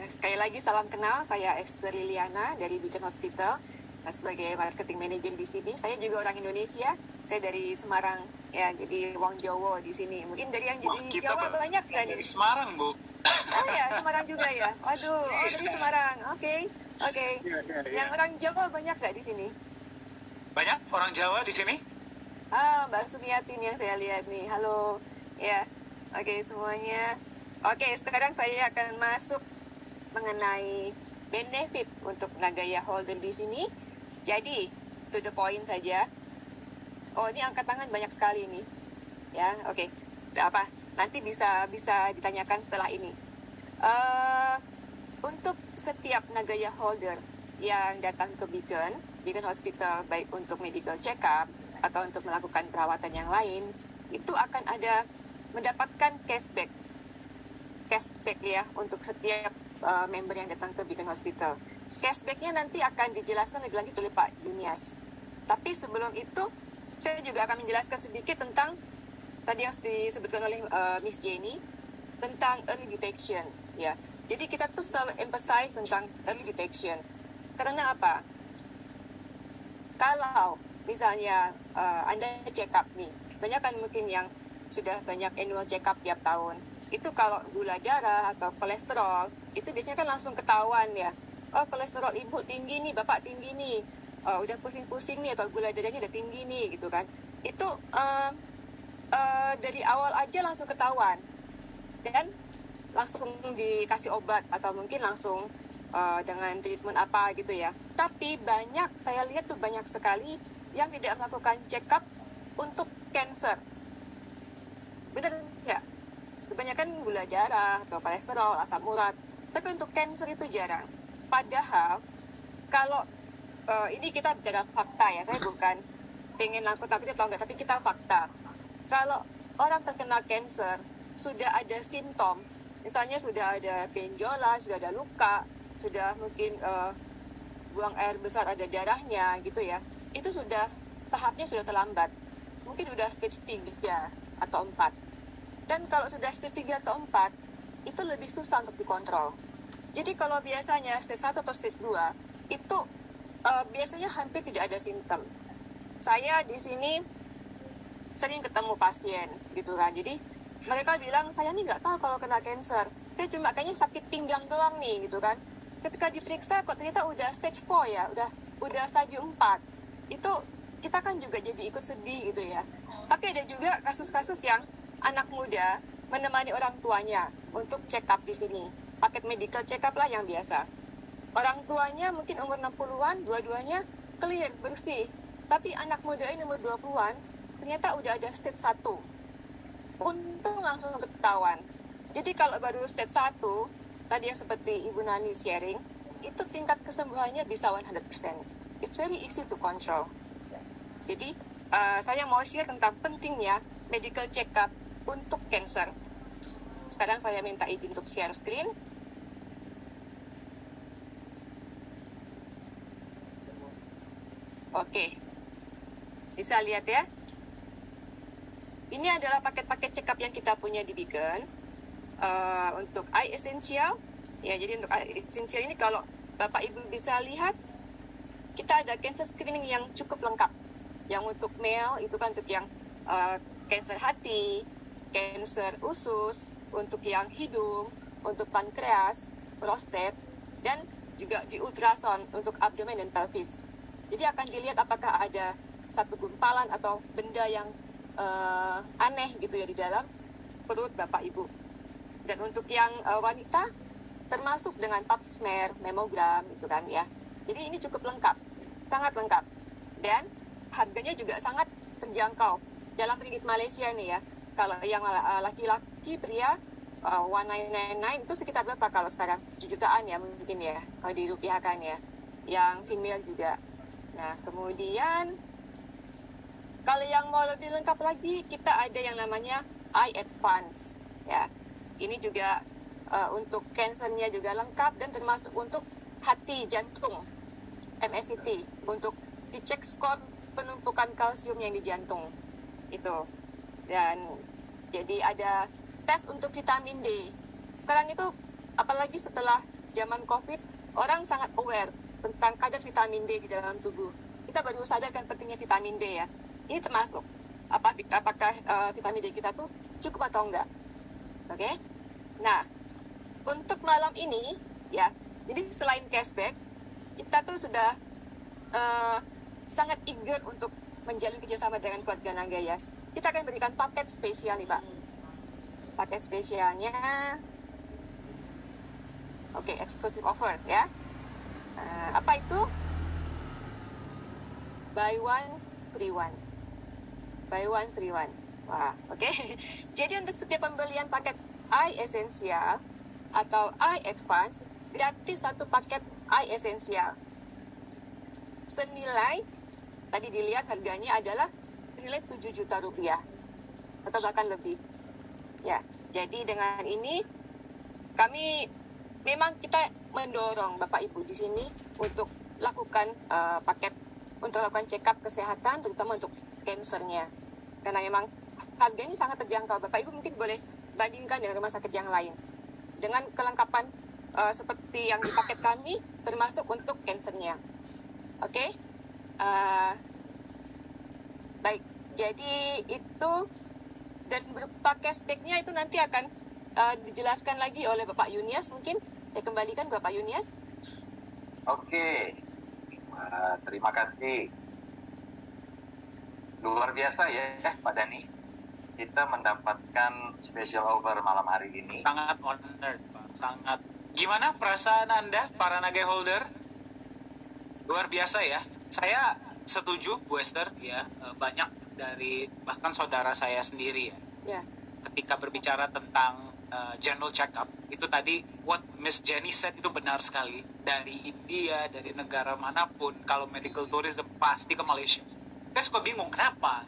Sekali lagi salam kenal, saya Esther Liliana dari Beacon Hospital sebagai marketing manager di sini. Saya juga orang Indonesia, saya dari Semarang ya, jadi wong Jawa di sini. Mungkin dari yang jadi Jawa banyak nggak nih? Dari Semarang, Bu. Oh ya, Semarang juga ya. Waduh, dari Semarang. Oke. Yang orang Jawa banyak nggak di sini? Banyak orang Jawa di sini? Mbak Sumiatin yang saya lihat nih. Halo. Ya. Oke, semuanya. Oke, sekarang saya akan masuk mengenai benefit untuk Nagaya Holder di sini. Jadi, to the point saja. Oh, ini angkat tangan banyak sekali nih. Ya, oke. Tidak apa. Nanti bisa ditanyakan setelah ini. Untuk setiap Nagaya Holder yang datang ke Beacon Hospital, baik untuk medical check-up atau untuk melakukan perawatan yang lain, itu akan ada mendapatkan cashback ya untuk setiap member yang datang ke Beacon Hospital. Cashbacknya nanti akan dijelaskan lebih lanjut oleh Pak Yunias. Tapi sebelum itu, saya juga akan menjelaskan sedikit tentang tadi yang disebutkan oleh Miss Jenny tentang early detection ya. Jadi kita tuh selalu emphasize tentang early detection. Karena apa? Kalau misalnya Anda check up nih, banyak kan mungkin yang sudah banyak annual check up tiap tahun. Itu kalau gula darah atau kolesterol, itu biasanya kan langsung ketahuan ya. Oh, kolesterol ibu tinggi nih, bapak tinggi nih. Udah pusing-pusing nih, atau gula darahnya udah tinggi nih, gitu kan. Itu dari awal aja langsung ketahuan. Dan langsung dikasih obat, atau mungkin langsung dengan treatment apa gitu ya. Tapi saya lihat tuh banyak sekali yang tidak melakukan check up untuk cancer. Benar nggak? Kebanyakan gula darah atau kolesterol, asam urat. Tapi untuk cancer itu jarang. Padahal kalau ini kita bicara fakta ya, saya bukan pengen nakut-nakutin atau enggak, tapi kita fakta. Kalau orang terkena cancer sudah ada simptom, misalnya sudah ada benjolan, sudah ada luka, sudah mungkin buang air besar, ada darahnya gitu ya, itu sudah tahapnya sudah terlambat. Mungkin sudah stage 3 atau 4. Dan kalau sudah stage 3 atau 4, itu lebih susah untuk dikontrol. Jadi kalau biasanya stage 1 atau stage 2, itu biasanya hampir tidak ada simptom. Saya di sini sering ketemu pasien gitu kan. Jadi mereka bilang, saya nih nggak tahu kalau kena cancer. Saya cuma kayaknya sakit pinggang doang nih gitu kan. Ketika diperiksa kok ternyata udah stage 4 ya, udah stadium 4, itu kita kan juga jadi ikut sedih gitu ya. Tapi ada juga kasus-kasus yang anak muda menemani orang tuanya untuk check up di sini. Paket medical check up lah yang biasa. Orang tuanya mungkin umur 60-an, dua-duanya clear, bersih. Tapi anak muda ini umur 20-an, ternyata udah ada stage 1. Untung langsung ketahuan. Jadi kalau baru stage 1, tadi yang seperti Ibu Nani sharing, itu tingkat kesembuhannya bisa 100%. It's very easy to control. Jadi, saya mau share tentang pentingnya medical check-up untuk cancer. Sekarang saya minta izin untuk share screen. Oke. Bisa lihat ya? Ini adalah paket-paket check-up yang kita punya di Beacon. Untuk Eye Essential. Ya, jadi untuk Eye Essential ini kalau Bapak Ibu bisa lihat, kita ada cancer screening yang cukup lengkap. Yang untuk male itu kan untuk yang kanker hati, kanker usus, untuk yang hidung, untuk pankreas, prostat, dan juga di ultrasound untuk abdomen dan pelvis. Jadi akan dilihat apakah ada satu gumpalan atau benda yang aneh gitu ya di dalam perut Bapak Ibu. Dan untuk yang wanita termasuk dengan pap smear, mammogram gitu kan ya. Jadi ini cukup lengkap, sangat lengkap. Dan harganya juga sangat terjangkau. Dalam ringgit Malaysia nih ya, kalau yang laki-laki pria 1999 itu sekitar berapa kalau sekarang? 7 jutaan ya mungkin ya, kalau dirupiahkan ya. Yang female juga. Nah, kemudian kalau yang mau lebih lengkap lagi, kita ada yang namanya Eye Advance ya. Ini juga untuk kansernya juga lengkap dan termasuk untuk hati, jantung, MSCT, untuk dicek skor penumpukan kalsium yang di jantung itu. Dan jadi ada tes untuk vitamin D. Sekarang itu apalagi setelah zaman COVID, orang sangat aware tentang kadar vitamin D di dalam tubuh. Kita baru sadarkan pentingnya vitamin D ya. Ini termasuk apakah vitamin D kita tuh cukup atau enggak. Oke? Nah, untuk malam ini ya, jadi selain cashback, kita tuh sudah sangat eager untuk menjalin kerjasama dengan keluarga Nagaya. Kita akan berikan paket spesial nih Pak. Paket spesialnya, oke, exclusive offers ya. Apa itu? Buy one, free one. Buy one, free one. Wah, oke. Jadi untuk setiap pembelian paket Eye Essential atau Eye Advance, gratis satu paket Eye Essential. Senilai, tadi dilihat harganya adalah senilai 7 juta rupiah. Atau bahkan lebih. Ya, jadi dengan ini kami memang kita mendorong Bapak Ibu di sini untuk lakukan paket, untuk lakukan check up kesehatan, terutama untuk kansernya. Karena memang harganya sangat terjangkau. Bapak Ibu mungkin boleh bandingkan dengan rumah sakit yang lain. Dengan kelengkapan seperti yang di paket kami, termasuk untuk kansernya. Oke? Baik, jadi itu, dan berupa cashback-nya itu nanti akan dijelaskan lagi oleh Bapak Yunias. Mungkin saya kembalikan Bapak Yunias. Oke, terima kasih. Luar biasa ya Pak Dani, kita mendapatkan special offer malam hari ini. Sangat honored, Pak. Sangat. Gimana perasaan Anda, para Naga Holder? Luar biasa ya. Saya setuju, Bu Esther, ya. Banyak dari bahkan saudara saya sendiri ya. Ketika berbicara tentang general check-up, itu tadi what Miss Jenny said itu benar sekali. Dari India, dari negara manapun, kalau medical tourism pasti ke Malaysia. Saya suka bingung kenapa,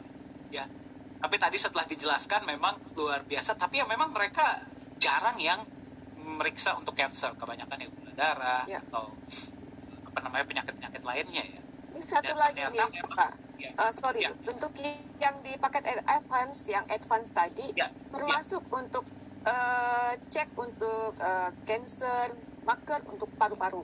ya. Tapi tadi setelah dijelaskan memang luar biasa. Tapi ya memang mereka jarang yang meriksa untuk cancer, kebanyakan ya gula darah atau apa namanya penyakit-penyakit lainnya ya. Ini satu Dan lagi nih Pak. Ya. Untuk yang di paket advance, yang advance tadi, termasuk untuk cek untuk cancer, marker untuk paru-paru.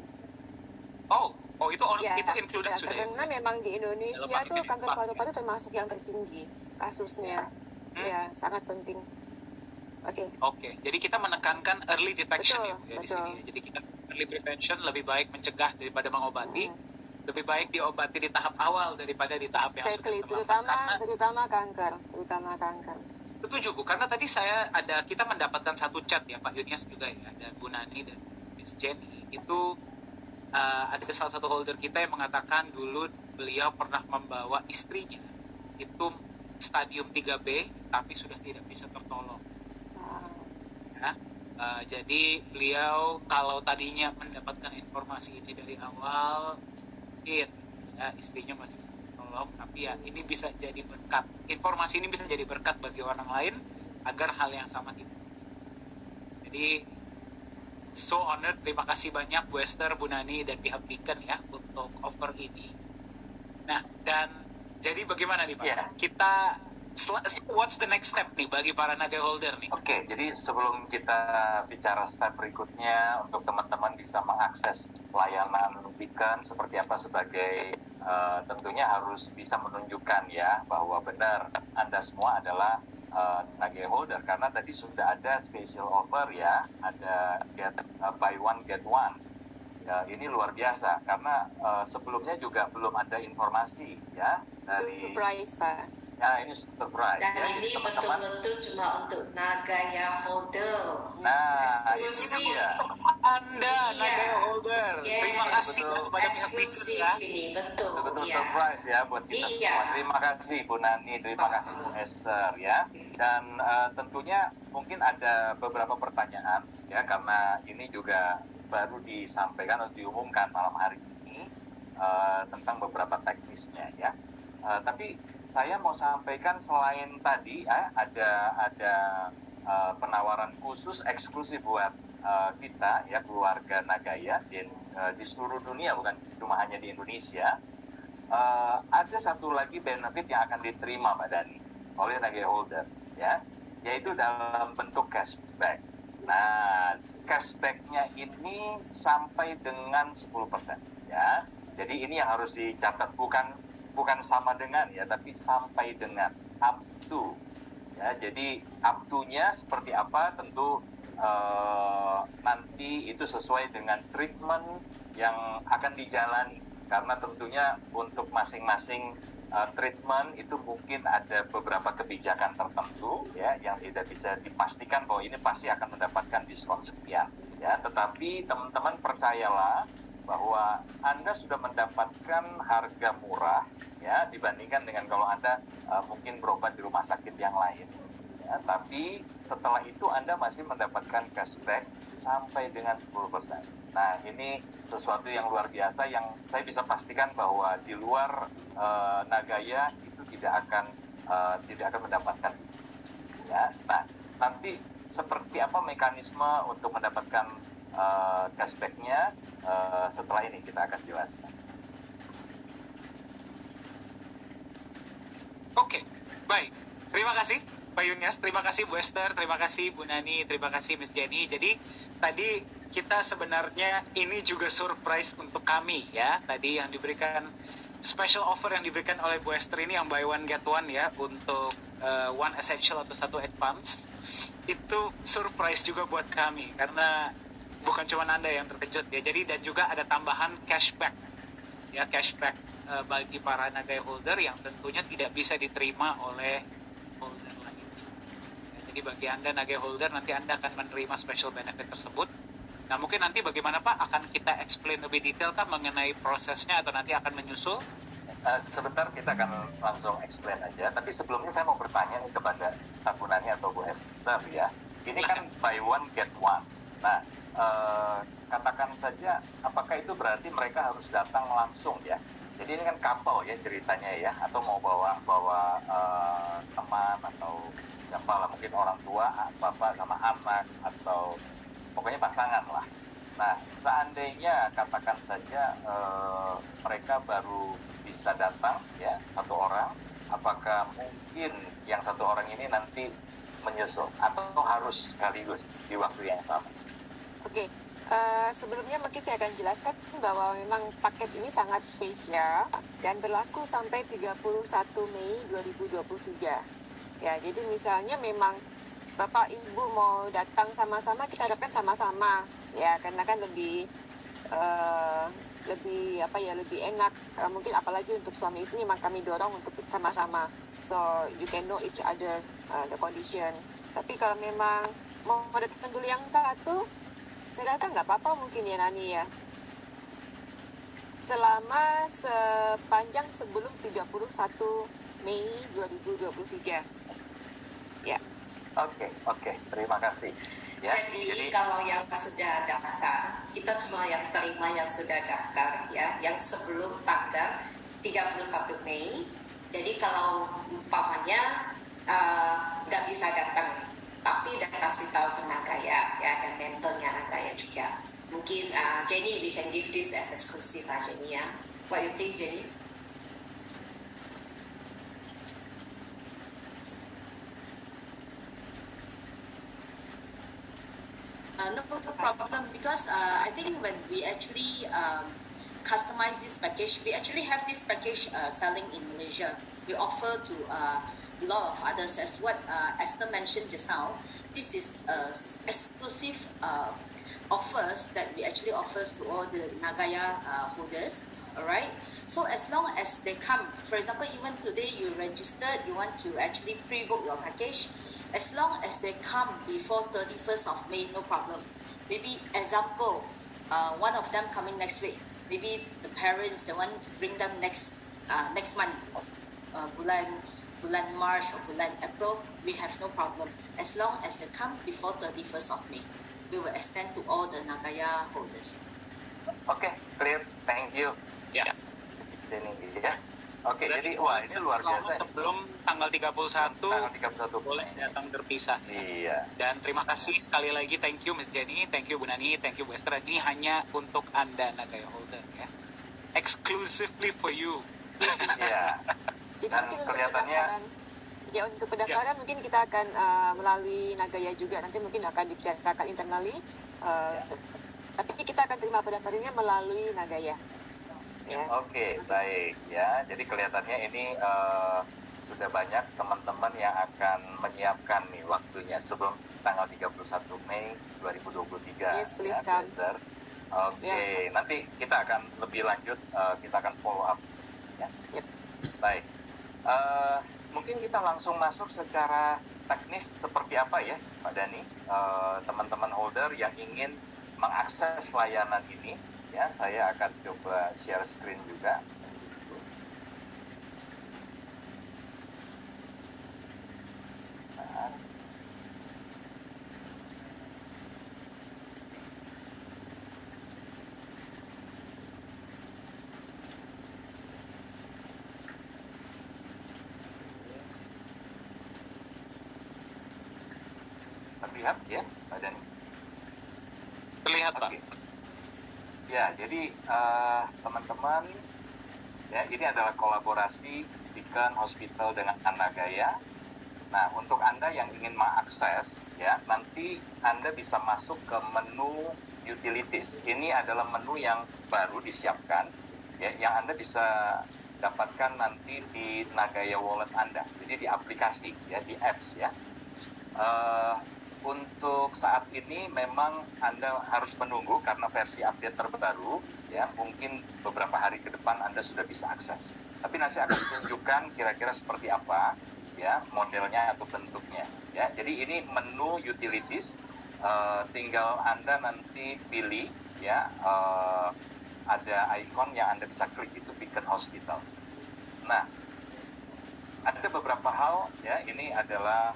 Oh itu itu included sudah. Karena memang di Indonesia tuh kanker paru-paru termasuk yang tertinggi kasusnya. Ya, sangat penting. Oke. Jadi kita menekankan early detection betul. di sini. Jadi kita early prevention lebih baik mencegah daripada mengobati. lebih baik diobati di tahap awal daripada di tahap yang sudah Exactly, terlambat. terutama kanker. Setuju Bu, karena tadi kita mendapatkan satu chat ya Pak Yunias juga ya, dan Bu Nani dan Miss Jenny itu ada salah satu holder kita yang mengatakan dulu beliau pernah membawa istrinya itu stadium 3B tapi sudah tidak bisa tertolong. Ya. Jadi beliau kalau tadinya mendapatkan informasi ini dari awal, mungkin ya, istrinya masih bisa tertolong, tapi ya ini bisa jadi berkat. Informasi ini bisa jadi berkat bagi orang lain agar hal yang sama tidak. Jadi so honored, terima kasih banyak Bu Esther, Bu Nani, dan pihak Beacon ya untuk offer ini. Nah, dan jadi bagaimana nih Pak? Yeah. Kita what's the next step nih bagi para naga holder nih? Oke, jadi sebelum kita bicara step berikutnya untuk teman-teman bisa mengakses layanan Beacon seperti apa sebagai tentunya harus bisa menunjukkan ya bahwa benar Anda semua adalah naga holder, karena tadi sudah ada special offer ya, ada buy one get one. Ya, ini luar biasa karena sebelumnya juga belum ada informasi ya dari Surprise Pak. ya, ini surprise Dan ya, ini jadi teman-teman. betul-betul cuma untuk Nagaya holder. Nah, ini Eksklusif. dia. Anda Iya. naga holder, Yes. terima kasih Betul. kepada pihak Beacon Eksklusif ya. ini, betul. Betul-betul Ya. surprise ya buat kita Iya. semua. Terima kasih Bu Nani, terima kasih Bu Esther ya. Dan tentunya mungkin ada beberapa pertanyaan ya, karena ini juga baru disampaikan atau diumumkan malam hari ini tentang beberapa teknisnya ya. Tapi saya mau sampaikan selain tadi ada penawaran khusus eksklusif buat kita ya, keluarga Nagaya di seluruh dunia, bukan cuma hanya di Indonesia. Ada satu lagi benefit yang akan diterima Mbak Dani oleh Nagaya holder ya, yaitu dalam bentuk cashback. Nah, cashbacknya ini sampai dengan 10% ya. Jadi ini yang harus dicatat, bukan sama dengan ya, tapi sampai dengan, up to ya. Jadi up to-nya seperti apa tentu nanti itu sesuai dengan treatment yang akan dijalani, karena tentunya untuk masing-masing treatment itu mungkin ada beberapa kebijakan tertentu ya yang tidak bisa dipastikan bahwa ini pasti akan mendapatkan diskon sekian ya. Tetapi teman-teman percayalah bahwa Anda sudah mendapatkan harga murah ya dibandingkan dengan kalau Anda mungkin berobat di rumah sakit yang lain ya. Tapi setelah itu Anda masih mendapatkan cashback sampai dengan 10%. Nah, ini sesuatu yang luar biasa yang saya bisa pastikan bahwa di luar Nagaya itu tidak akan mendapatkan ya. Nah, nanti seperti apa mekanisme untuk mendapatkan cashback-nya setelah ini kita akan jelaskan. Oke, baik. Terima kasih Pak Yunias, terima kasih Bu Esther, terima kasih Bu Nani, terima kasih Miss Jenny. Jadi tadi kita sebenarnya ini juga surprise untuk kami ya. Tadi yang diberikan special offer yang diberikan oleh Bu Esther ini yang buy one get one ya, untuk one essential atau satu advance. Itu surprise juga buat kami karena bukan cuma Anda yang terkejut ya. Jadi dan juga ada tambahan cashback ya, cashback bagi para Nagaya holder yang tentunya tidak bisa diterima oleh holder lainnya. Ya, jadi bagi Anda Nagaya holder nanti Anda akan menerima special benefit tersebut. Nah, mungkin nanti bagaimana Pak, akan kita explain lebih detail kan mengenai prosesnya atau nanti akan menyusul? Sebentar kita akan langsung explain aja. Tapi sebelumnya saya mau bertanya nih kepada Bu Nani atau Bu Esther ya. Ini kan buy one get one. Nah, katakan saja apakah itu berarti mereka harus datang langsung ya? Jadi ini kan couple ya ceritanya ya, atau mau bawa teman atau siapa lah, mungkin orang tua, bapak sama anak, atau pokoknya pasangan lah. Nah, seandainya katakan saja mereka baru bisa datang ya satu orang, apakah mungkin yang satu orang ini nanti menyusul atau harus sekaligus di waktu yang sama? Oke, sebelumnya mungkin saya akan jelaskan bahwa memang paket ini sangat spesial dan berlaku sampai 31 Mei 2023. Ya, jadi misalnya memang Bapak Ibu mau datang sama-sama, kita harapkan sama-sama ya, karena kan lebih lebih enak. Mungkin apalagi untuk suami istri memang kami dorong untuk sama-sama, so you can know each other the condition. Tapi kalau memang mau datang dulu yang satu, saya rasa nggak apa-apa mungkin ya Nani ya, selama sepanjang sebelum 31 Mei 2023 ya. Oke, terima kasih. Ya, jadi kalau yang sudah daftar, kita cuma yang terima yang sudah daftar ya, yang sebelum tanggal 31 Mei. Jadi kalau umpamanya nggak bisa datang, tapi udah kasih tahu ke Nagaya ya, dan mentornya Nagaya juga. Mungkin Jenny, we can give this as exclusive Jenny ya. What you think, Jenny? No problem, because I think when we actually customize this package, we actually have this package selling in Malaysia. We offer to a lot of others, as what Esther mentioned just now. This is exclusive offers that we actually offers to all the Nagaya holders. All right. So as long as they come, for example, even today you registered, you want to actually pre-book your package. As long as they come before 31st of May, no problem. Maybe example, one of them coming next week. Maybe the parents, they want to bring them next month, bulan March or bulan April. We have no problem. As long as they come before 31st of May, we will extend to all the Nagaya holders. Oke, clear. Thank you. Ya. Jenny, ya. Oke, jadi wise, ini luar biasa. Sebelum tanggal 31, Tanggal 31 boleh datang terpisah. Iya. Dan terima kasih sekali lagi, thank you Miss Jenny, thank you Bu Nani, thank you Bu Esther. Ini hanya untuk Anda Nagaya Holder ya. Exclusively for you. Iya. Jadi Dan mungkin kelihatannya untuk pendaftaran mungkin kita akan melalui Nagaya juga, nanti mungkin akan dibicarakan internally, tapi kita akan terima pendaftarannya melalui Nagaya. Ya. Oke, baik ya. Jadi kelihatannya ini sudah banyak teman-teman yang akan menyiapkan nih waktunya sebelum tanggal 31 Mei 2023. Yes, please ya, come. Oke, nanti kita akan lebih lanjut, kita akan follow up. Ya. Yep. Baik. Mungkin kita langsung masuk secara teknis seperti apa ya, Pak Dani? Teman-teman holder yang ingin mengakses layanan ini, ya, saya akan coba share screen juga. Nah. Terlihat ya, Pak Dani? Terlihat Pak. Oke. Ya, jadi teman-teman, ya ini adalah kolaborasi Beacon Hospital dengan Nagaya. Nah, untuk Anda yang ingin mengakses, ya nanti Anda bisa masuk ke menu utilities. Ini adalah menu yang baru disiapkan, ya, yang Anda bisa dapatkan nanti di Nagaya Wallet Anda. Jadi di aplikasi, ya, di apps, ya. Untuk saat ini memang Anda harus menunggu karena versi update terbaru, ya, mungkin beberapa hari ke depan Anda sudah bisa akses. Tapi nanti akan tunjukkan kira-kira seperti apa, ya, modelnya atau bentuknya, ya. Jadi ini menu utilities, tinggal Anda nanti pilih, ya, ada icon yang Anda bisa klik, itu Beacon Hospital. Nah, ada beberapa hal, ya, ini adalah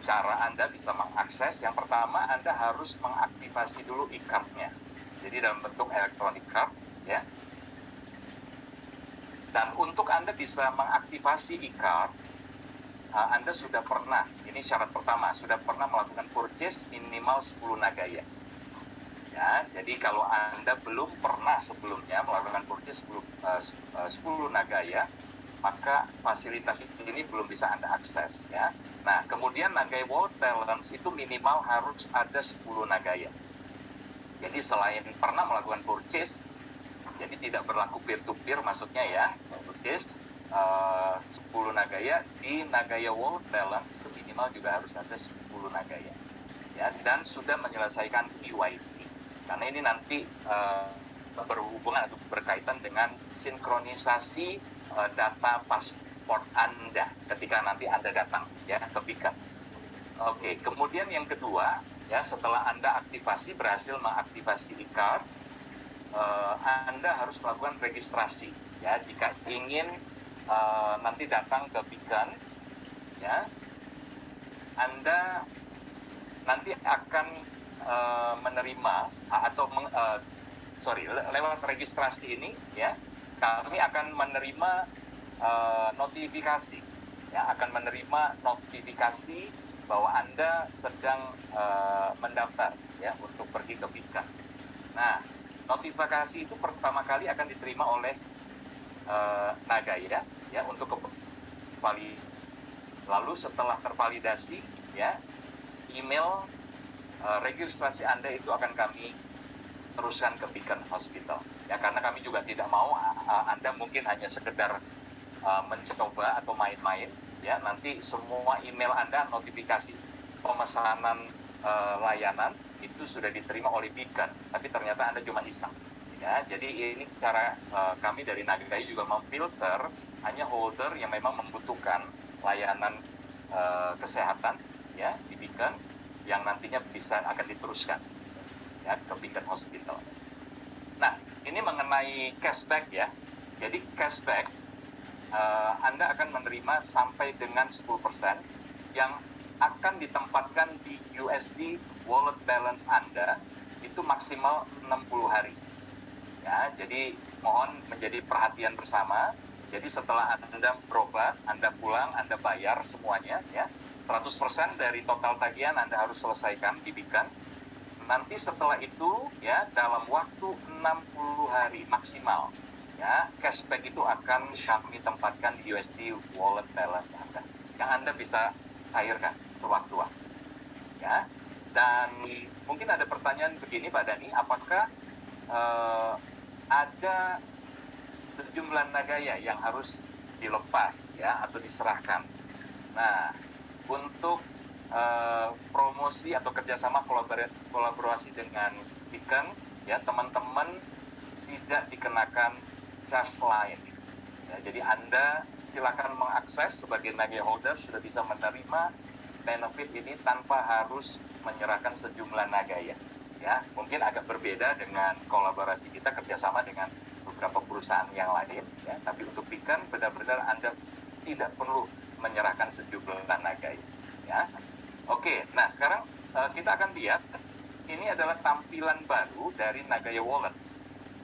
cara Anda bisa mengakses. Yang pertama, Anda harus mengaktifasi dulu e-card-nya. Jadi dalam bentuk electronic card, ya. Dan untuk Anda bisa mengaktifasi e-card, Anda sudah pernah, ini syarat pertama, sudah pernah melakukan purchase minimal 10 Nagaya. Ya, jadi kalau Anda belum pernah sebelumnya melakukan purchase 10 Nagaya, maka fasilitas ini belum bisa Anda akses, ya. Nah, kemudian Nagaya Wallet Balance itu minimal harus ada 10 Nagaya. Jadi selain pernah melakukan purchase, jadi tidak berlaku peer-to-peer, maksudnya ya, purchase 10 Nagaya, di Nagaya Wallet Balance itu minimal juga harus ada 10 Nagaya. Ya, dan sudah menyelesaikan KYC. karena ini nanti berhubungan atau berkaitan dengan sinkronisasi data paspor Anda ketika nanti Anda datang ya ke Beacon. Oke, kemudian yang kedua ya, setelah Anda berhasil mengaktifasi e-card, Anda harus melakukan registrasi ya jika ingin nanti datang ke Beacon ya. Anda nanti akan menerima atau lewat registrasi ini ya, kami akan menerima notifikasi ya, akan menerima notifikasi bahwa Anda sedang mendaftar ya untuk pergi ke Beacon. Nah, notifikasi itu pertama kali akan diterima oleh Nagaya ya untuk lalu setelah tervalidasi ya, email registrasi Anda itu akan kami teruskan ke Beacon Hospital ya, karena kami juga tidak mau Anda mungkin hanya sekedar mencoba atau main-main ya, nanti semua email Anda, notifikasi pemesanan layanan itu sudah diterima oleh Beacon, tapi ternyata Anda cuma iseng ya. Jadi ini cara kami dari Nagaya juga memfilter hanya holder yang memang membutuhkan layanan kesehatan ya di Beacon, yang nantinya akan diteruskan ya ke Beacon Hospital. Nah, ini mengenai cashback ya. Jadi cashback Anda akan menerima sampai dengan 10% yang akan ditempatkan di USD wallet balance Anda itu maksimal 60 hari. Ya, jadi mohon menjadi perhatian bersama. Jadi setelah Anda berobat, Anda pulang, Anda bayar semuanya ya. 100% dari total tagihan Anda harus selesaikan di Beacon. Nanti setelah itu ya, dalam waktu 60 hari maksimal ya, cashback itu akan kami tempatkan di USD wallet balance Anda yang Anda bisa cairkan sewaktu-waktu ya. Dan mungkin ada pertanyaan begini Pak Dani, apakah ada sejumlah Nagaya yang harus dilepas ya atau diserahkan? Nah, untuk promosi atau kerjasama kolaborasi dengan Beacon ya, teman-teman tidak dikenakan charge lain ya, jadi Anda silakan mengakses sebagai Nagaya holder, sudah bisa menerima benefit ini tanpa harus menyerahkan sejumlah Nagaya ya. Mungkin agak berbeda dengan kolaborasi kita kerjasama dengan beberapa perusahaan yang lain ya, tapi untuk Beacon benar-benar Anda tidak perlu menyerahkan sejumlah Nagaya ya. Oke, nah sekarang kita akan lihat ini adalah tampilan baru dari Nagaya Wallet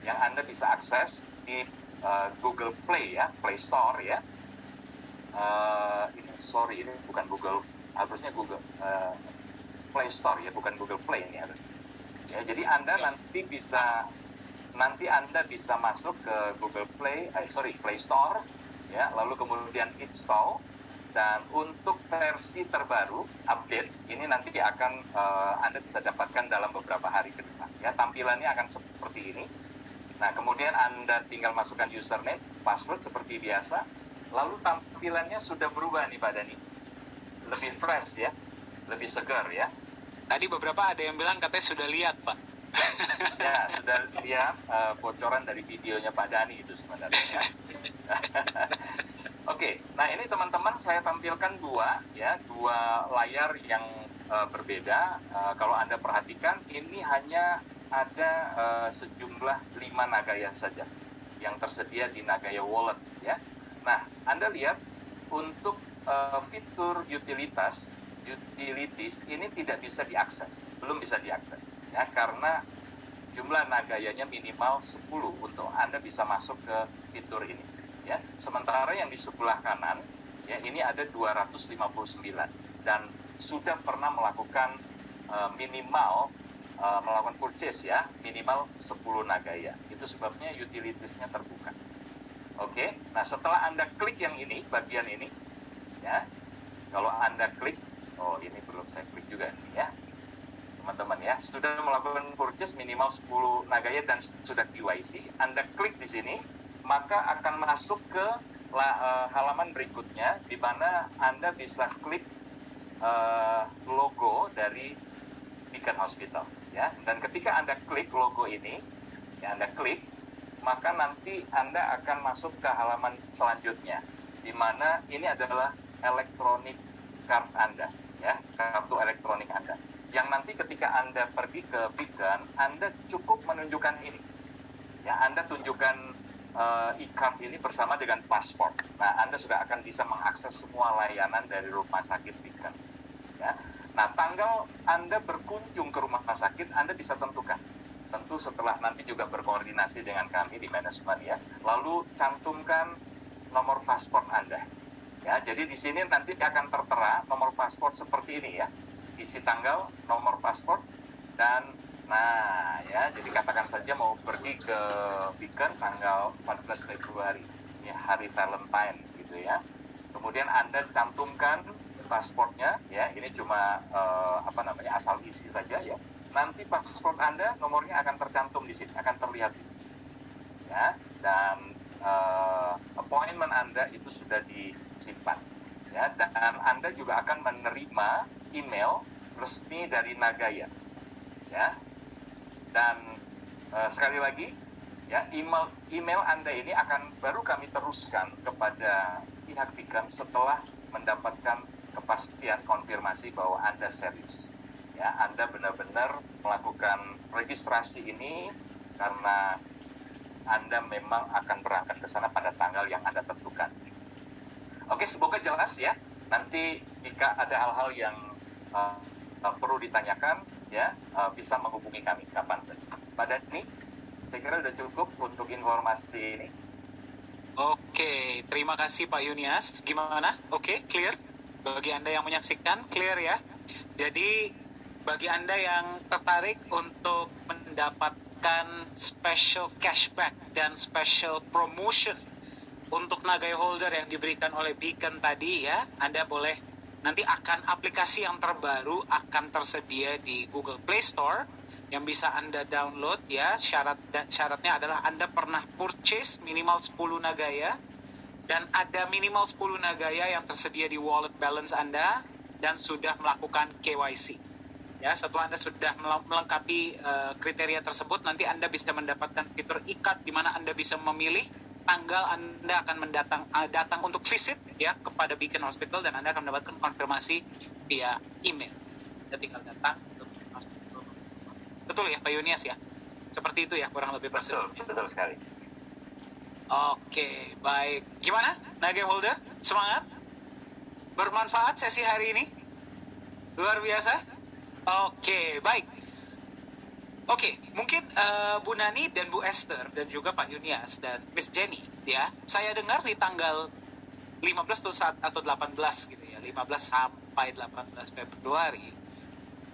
yang Anda bisa akses di Google Play ya, Play Store ya. Ini bukan Google, harusnya Google Play Store ya, bukan Google Play ini harus. Ya, jadi Anda nanti Anda bisa masuk ke Google Play Store ya, lalu kemudian install. Dan untuk versi terbaru, update, ini nanti akan Anda bisa dapatkan dalam beberapa hari ke depan. Ya, tampilannya akan seperti ini. Nah, kemudian Anda tinggal masukkan username, password seperti biasa. Lalu tampilannya sudah berubah nih Pak Dani. Lebih fresh ya, lebih segar ya. Tadi beberapa ada yang bilang katanya sudah lihat Pak. Ya, sudah lihat bocoran dari videonya Pak Dani itu sebenarnya. Oke, nah ini teman-teman saya tampilkan dua layar yang berbeda. Kalau Anda perhatikan ini hanya ada sejumlah 5 Nagaya saja yang tersedia di Nagaya Wallet ya. Nah, Anda lihat untuk fitur utilities ini tidak bisa diakses, belum bisa diakses ya, karena jumlah Nagayanya minimal 10 untuk Anda bisa masuk ke fitur ini. Ya, sementara yang di sebelah kanan ya, ini ada 259 dan sudah pernah melakukan minimal melakukan purchase ya, minimal 10 Nagaya. Itu sebabnya utilitiesnya terbuka. Oke, nah setelah Anda klik yang ini, bagian ini ya, kalau Anda klik, ini belum saya klik juga nih ya teman-teman ya, sudah melakukan purchase minimal 10 Nagaya dan sudah KYC, Anda klik di sini, maka akan masuk ke halaman berikutnya di mana Anda bisa klik logo dari Beacon Hospital ya. Dan ketika Anda klik logo ini, ya Anda klik, maka nanti Anda akan masuk ke halaman selanjutnya, di mana ini adalah elektronik card Anda, ya, kartu elektronik Anda. Yang nanti ketika Anda pergi ke Beacon, Anda cukup menunjukkan ini. Ya, Anda tunjukkan e-card ini bersama dengan paspor. Nah, Anda sudah akan bisa mengakses semua layanan dari rumah sakit Beacon. Ya. Nah, tanggal Anda berkunjung ke rumah sakit, Anda bisa tentukan. Tentu setelah nanti juga berkoordinasi dengan kami di manajemen, ya. Lalu cantumkan nomor paspor Anda. Ya, jadi di sini nanti akan tertera nomor paspor seperti ini, ya. Isi tanggal, nomor paspor, dan nah, ya, jadi katakan saja mau pergi ke Beacon tanggal 14 Februari, ya, hari Valentine, gitu ya. Kemudian Anda cantumkan paspornya, ya, ini cuma asal isi saja, ya. Nanti paspor Anda nomornya akan tercantum di sini, akan terlihat di sini, ya. Dan appointment Anda itu sudah disimpan, ya. Dan Anda juga akan menerima email resmi dari Nagaya, ya. Dan sekali lagi, ya, email Anda ini akan baru kami teruskan kepada pihak Beacon setelah mendapatkan kepastian konfirmasi bahwa Anda serius. Ya, Anda benar-benar melakukan registrasi ini karena Anda memang akan berangkat ke sana pada tanggal yang Anda tentukan. Oke, semoga jelas, ya. Nanti jika ada hal-hal yang perlu ditanyakan, ya, bisa menghubungi kami kapan saja. Pak Dhani, saya kira sudah cukup untuk informasi ini. Oke, terima kasih Pak Yunias. Gimana? Oke, clear? Bagi Anda yang menyaksikan, clear ya? Jadi, bagi Anda yang tertarik untuk mendapatkan special cashback dan special promotion untuk Nagaya Holder yang diberikan oleh Beacon tadi, ya, Anda boleh, nanti akan aplikasi yang terbaru akan tersedia di Google Play Store yang bisa Anda download, ya. Syaratnya adalah Anda pernah purchase minimal 10 Nagaya dan ada minimal 10 Nagaya yang tersedia di wallet balance Anda dan sudah melakukan KYC. Ya, setelah Anda sudah melengkapi kriteria tersebut, nanti Anda bisa mendapatkan fitur ikat di mana Anda bisa memilih tanggal Anda akan datang untuk visit, ya, kepada Beacon Hospital, dan Anda akan mendapatkan konfirmasi via email. Anda tinggal datang untuk Beacon Hospital. Betul ya Pak Yunias, ya? Seperti itu ya kurang lebih prosedurnya. Betul sekali. Oke, baik. Gimana Nagaya Holder? Semangat? Bermanfaat sesi hari ini? Luar biasa? Oke, baik. Oke, mungkin Bu Nani dan Bu Esther dan juga Pak Yunias dan Miss Jenny, ya, saya dengar di tanggal 15 atau 18 gitu ya, 15 sampai 18 Februari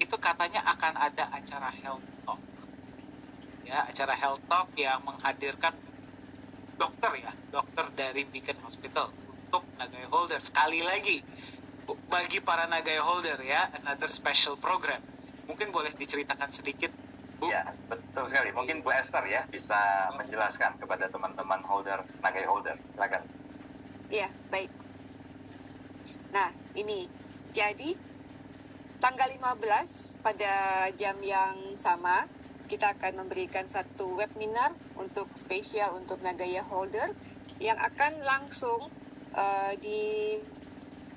itu katanya akan ada acara health talk, ya, acara health talk yang menghadirkan dokter dari Beacon Hospital untuk Nagaya Holder. Sekali lagi, bagi para Nagaya Holder, ya, another special program. Mungkin boleh diceritakan sedikit, Bu? Ya, betul sekali. Mungkin Bu Esther, ya, bisa menjelaskan kepada teman-teman holder, Nagaya Holder. Silakan. Iya, baik. Nah, ini. Jadi, tanggal 15 pada jam yang sama, kita akan memberikan satu webinar untuk spesial untuk Nagaya Holder yang akan langsung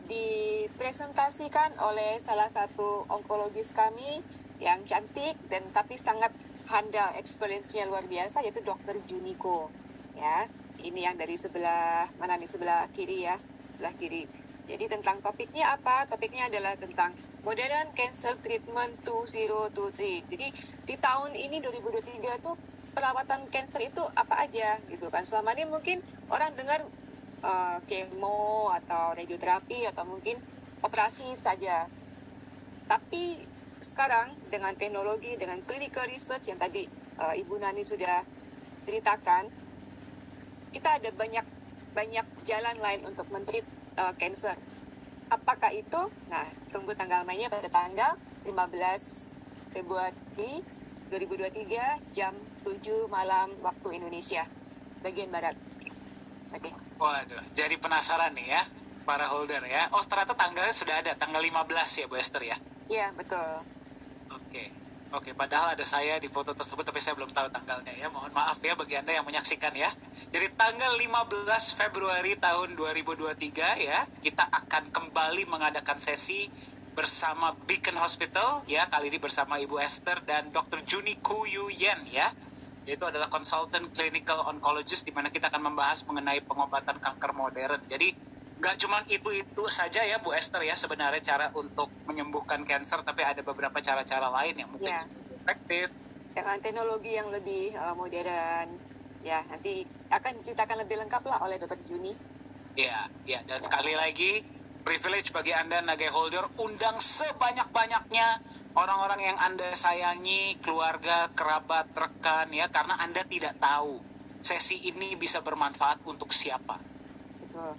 dipresentasikan oleh salah satu onkologis kami yang cantik dan tapi sangat handal, experience-nya luar biasa, yaitu Dr. Juniko, ya. Ini yang dari sebelah mana nih, sebelah kiri, ya, sebelah kiri. Jadi tentang topiknya apa? Topiknya adalah tentang Modern Cancer Treatment 2023. Jadi di tahun ini 2023 tuh perawatan kanker itu apa aja gitu kan. Selama ini mungkin orang dengar kemo atau radioterapi atau mungkin operasi saja. Tapi sekarang dengan teknologi, dengan clinical research yang tadi Ibu Nani sudah ceritakan, kita ada banyak jalan lain untuk men-treat cancer. Apakah itu? Nah, tunggu tanggal mainnya pada tanggal 15 Februari 2023 jam 7 malam waktu Indonesia bagian barat. Oke. Waduh, jadi penasaran nih ya para holder ya. Oh, ternyata tanggalnya sudah ada, tanggal 15 ya Bu Esther ya? Iya, betul. Oke. Oke, padahal ada saya di foto tersebut tapi saya belum tahu tanggalnya ya. Mohon maaf ya bagi Anda yang menyaksikan ya. Jadi tanggal 15 Februari tahun 2023 ya, kita akan kembali mengadakan sesi bersama Beacon Hospital ya, kali ini bersama Ibu Esther dan Dr. Juni Kuyu Yen ya. Yaitu adalah consultant clinical oncologist di mana kita akan membahas mengenai pengobatan kanker modern. Jadi nggak cuma itu saja ya Bu Esther ya sebenarnya cara untuk menyembuhkan kanker, tapi ada beberapa cara-cara lain yang mungkin efektif dengan teknologi yang lebih modern ya, nanti akan diceritakan lebih lengkap lah oleh Dr. Juni. ya dan sekali lagi privilege bagi Anda Nagai Holder, undang sebanyak-banyaknya orang-orang yang Anda sayangi, keluarga, kerabat, rekan ya, karena Anda tidak tahu sesi ini bisa bermanfaat untuk siapa.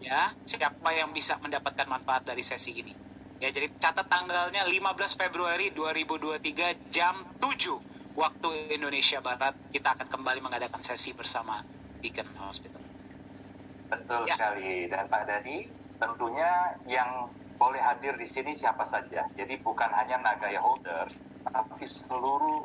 Ya, siapa yang bisa mendapatkan manfaat dari sesi ini. Ya, jadi catat tanggalnya 15 Februari 2023 jam 7 waktu Indonesia Barat, kita akan kembali mengadakan sesi bersama Beacon Hospital. Betul sekali. Dan Pak Dadi, tentunya yang boleh hadir di sini siapa saja. Jadi bukan hanya Nagaya Holders, tapi seluruh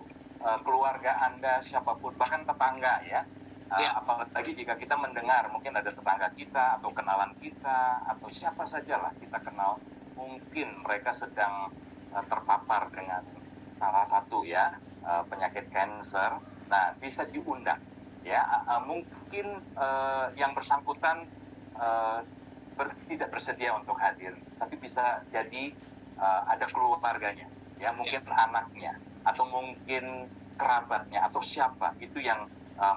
keluarga Anda, siapapun, bahkan tetangga ya. Apalagi jika kita mendengar mungkin ada tetangga kita atau kenalan kita atau siapa sajalah kita kenal, mungkin mereka sedang terpapar dengan salah satu ya penyakit kanker. Nah, bisa diundang ya. Mungkin yang bersangkutan tidak bersedia untuk hadir, tapi bisa jadi ada keluarganya ya, mungkin anaknya atau mungkin kerabatnya atau siapa itu yang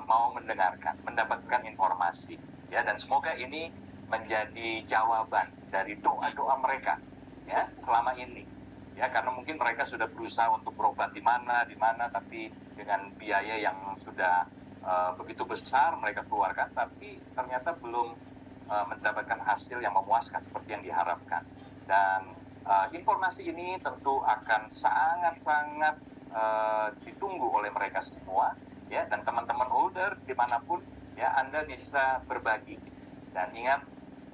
mau mendengarkan, mendapatkan informasi ya, dan semoga ini menjadi jawaban dari doa-doa mereka ya selama ini ya, karena mungkin mereka sudah berusaha untuk berobat di mana tapi dengan biaya yang sudah begitu besar mereka keluarkan, tapi ternyata belum mendapatkan hasil yang memuaskan seperti yang diharapkan. Dan informasi ini tentu akan sangat-sangat ditunggu oleh mereka semua ya, dan teman-teman holder dimanapun ya, Anda bisa berbagi. Dan ingat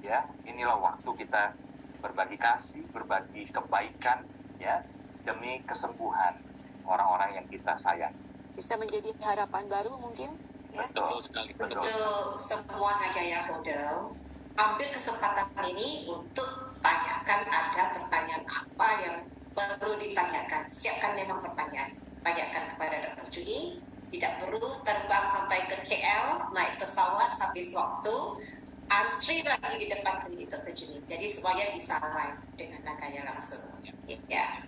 ya, inilah waktu kita berbagi kasih, berbagi kebaikan ya, demi kesembuhan orang-orang yang kita sayang. Bisa menjadi harapan baru mungkin ya? Betul sekali. Betul, semua Nagaya Holder ambil kesempatan ini untuk tanyakan, ada pertanyaan apa yang perlu ditanyakan. Siapkan memang pertanyaan, tanyakan kepada Dr. Juni. Tidak perlu terbang sampai ke KL, naik pesawat, habis waktu, antri lagi di depan klinik Dr. Juni. Jadi semuanya bisa live dengan Nagaya langsung. Ya.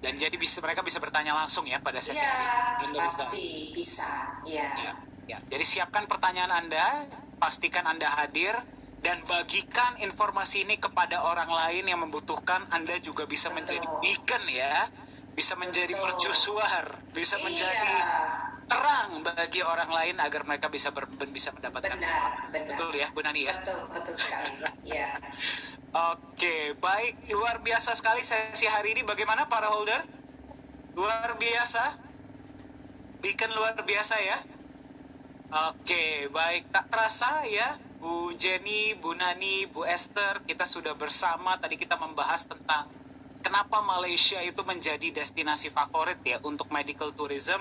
Dan jadi mereka bisa bertanya langsung ya pada sesi ini. Ya, pasti bisa. Ya. Jadi siapkan pertanyaan Anda, pastikan Anda hadir, dan bagikan informasi ini kepada orang lain yang membutuhkan. Anda juga bisa menjadi beacon ya, bisa menjadi mercusuar, bisa menjadi terang bagi orang lain agar mereka bisa mendapatkan. Benar. Betul ya, Bu Nani ya? Betul sekali. Ya. Oke, baik, luar biasa sekali sesi hari ini. Bagaimana para holder? Luar biasa. Beacon luar biasa ya. Oke, baik, tak terasa ya, Bu Jenny, Bu Nani, Bu Esther, kita sudah bersama. Tadi kita membahas tentang kenapa Malaysia itu menjadi destinasi favorit ya untuk medical tourism.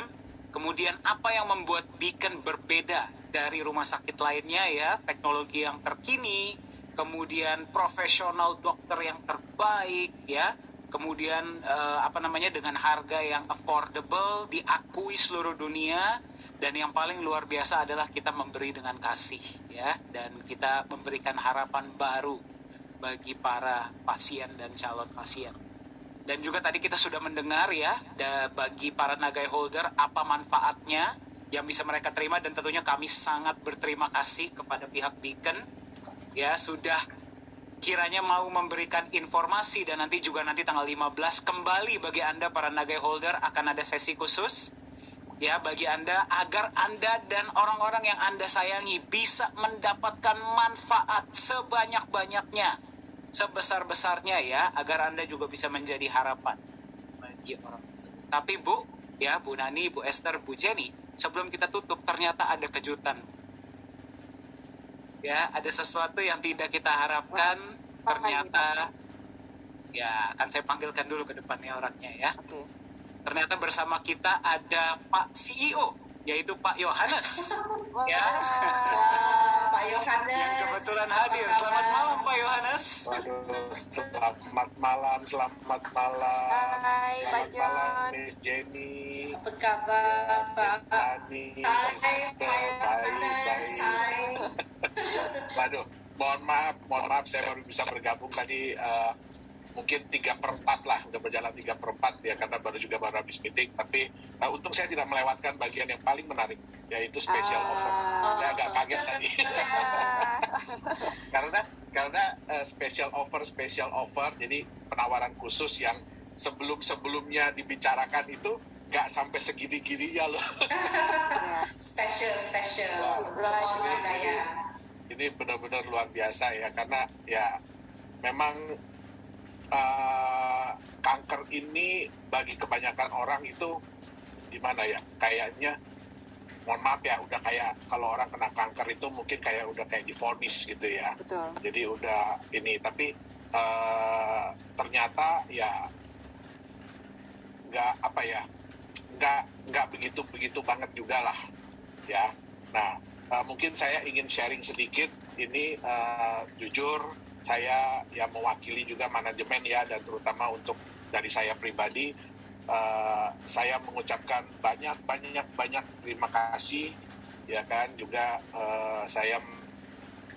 Kemudian apa yang membuat Beacon berbeda dari rumah sakit lainnya ya, teknologi yang terkini, kemudian profesional dokter yang terbaik ya, kemudian dengan harga yang affordable, diakui seluruh dunia, dan yang paling luar biasa adalah kita memberi dengan kasih ya, dan kita memberikan harapan baru bagi para pasien dan calon pasien. Dan juga tadi kita sudah mendengar ya, bagi para Nagai Holder apa manfaatnya yang bisa mereka terima, dan tentunya kami sangat berterima kasih kepada pihak Beacon ya, sudah kiranya mau memberikan informasi. Dan nanti tanggal 15 kembali bagi Anda para Nagai Holder akan ada sesi khusus ya bagi Anda, agar Anda dan orang-orang yang Anda sayangi bisa mendapatkan manfaat sebanyak-banyaknya, sebesar-besarnya ya, agar Anda juga bisa menjadi harapan bagi orang tersebut. Tapi Bu Nani, Bu Esther, Bu Jenny, sebelum kita tutup ternyata ada kejutan ya, ada sesuatu yang tidak kita harapkan. Ternyata ya, akan saya panggilkan dulu ke depannya orangnya ya. Ternyata bersama kita ada Pak CEO, yaitu Pak Yohanes. Ya. Pak Yohanes. Yang kebetulan hadir. Apa Selamat kabar? malam Pak Yohanes. Waduh, selamat malam, selamat malam. Hai, Pak Selamat malam, John. Miss Jenny. Apa kabar, Miss Pak? Tani, Hai, Miss Sister, Pak Yohanes. baik. Hai. Waduh, mohon maaf, saya baru bisa bergabung tadi, mungkin 3/4 lah, udah berjalan 3/4 ya, karena baru habis meeting, tapi untung saya tidak melewatkan bagian yang paling menarik, yaitu special offer. Saya agak kaget tadi. karena special offer, jadi penawaran khusus yang sebelumnya dibicarakan itu nggak sampai segini-gininya loh. Special. Surprise, Mohon Nagaya. Ini benar-benar luar biasa ya, karena ya memang kanker ini bagi kebanyakan orang itu gimana ya, kayaknya mohon maaf ya, udah kayak kalau orang kena kanker itu mungkin udah kayak divonis gitu ya. Betul. Jadi udah ini, tapi ternyata ya nggak begitu banget juga lah ya. Nah, mungkin saya ingin sharing sedikit ini, jujur saya ya mewakili juga manajemen ya, dan terutama untuk dari saya pribadi, saya mengucapkan banyak terima kasih ya kan, juga saya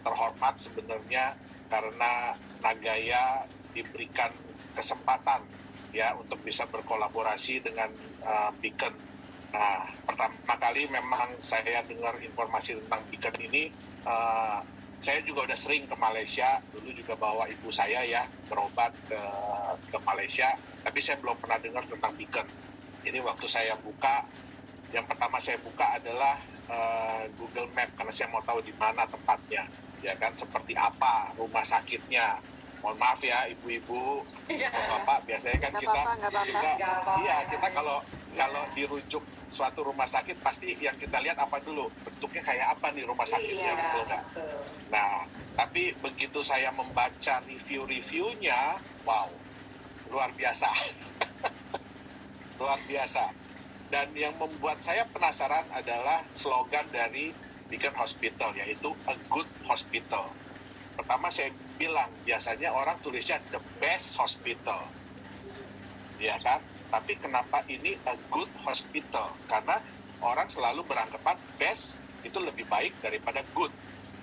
terhormat sebenarnya karena Nagaya diberikan kesempatan ya untuk bisa berkolaborasi dengan Beacon. Nah, pertama kali memang saya dengar informasi tentang Beacon ini, saya juga udah sering ke Malaysia, dulu juga bawa ibu saya ya berobat ke Malaysia, tapi saya belum pernah dengar tentang Beacon. Jadi waktu saya buka, yang pertama saya buka adalah Google Map, karena saya mau tahu di mana tempatnya, ya kan, seperti apa rumah sakitnya. Mohon maaf ya ibu-ibu, bapak, biasanya kan Nggak kita apa-apa. kalau dirujuk suatu rumah sakit pasti yang kita lihat apa dulu, bentuknya kayak apa nih rumah sakitnya, Iya, betul nggak? betul. Nah, tapi begitu saya membaca review-reviewnya, wow, luar biasa. Luar biasa. Dan yang membuat saya penasaran adalah slogan dari Beacon Hospital, yaitu a good hospital. Pertama saya bilang, biasanya orang tulisnya the best hospital, ya kan? Tapi kenapa ini a good hospital? Karena orang selalu beranggapan best itu lebih baik daripada good,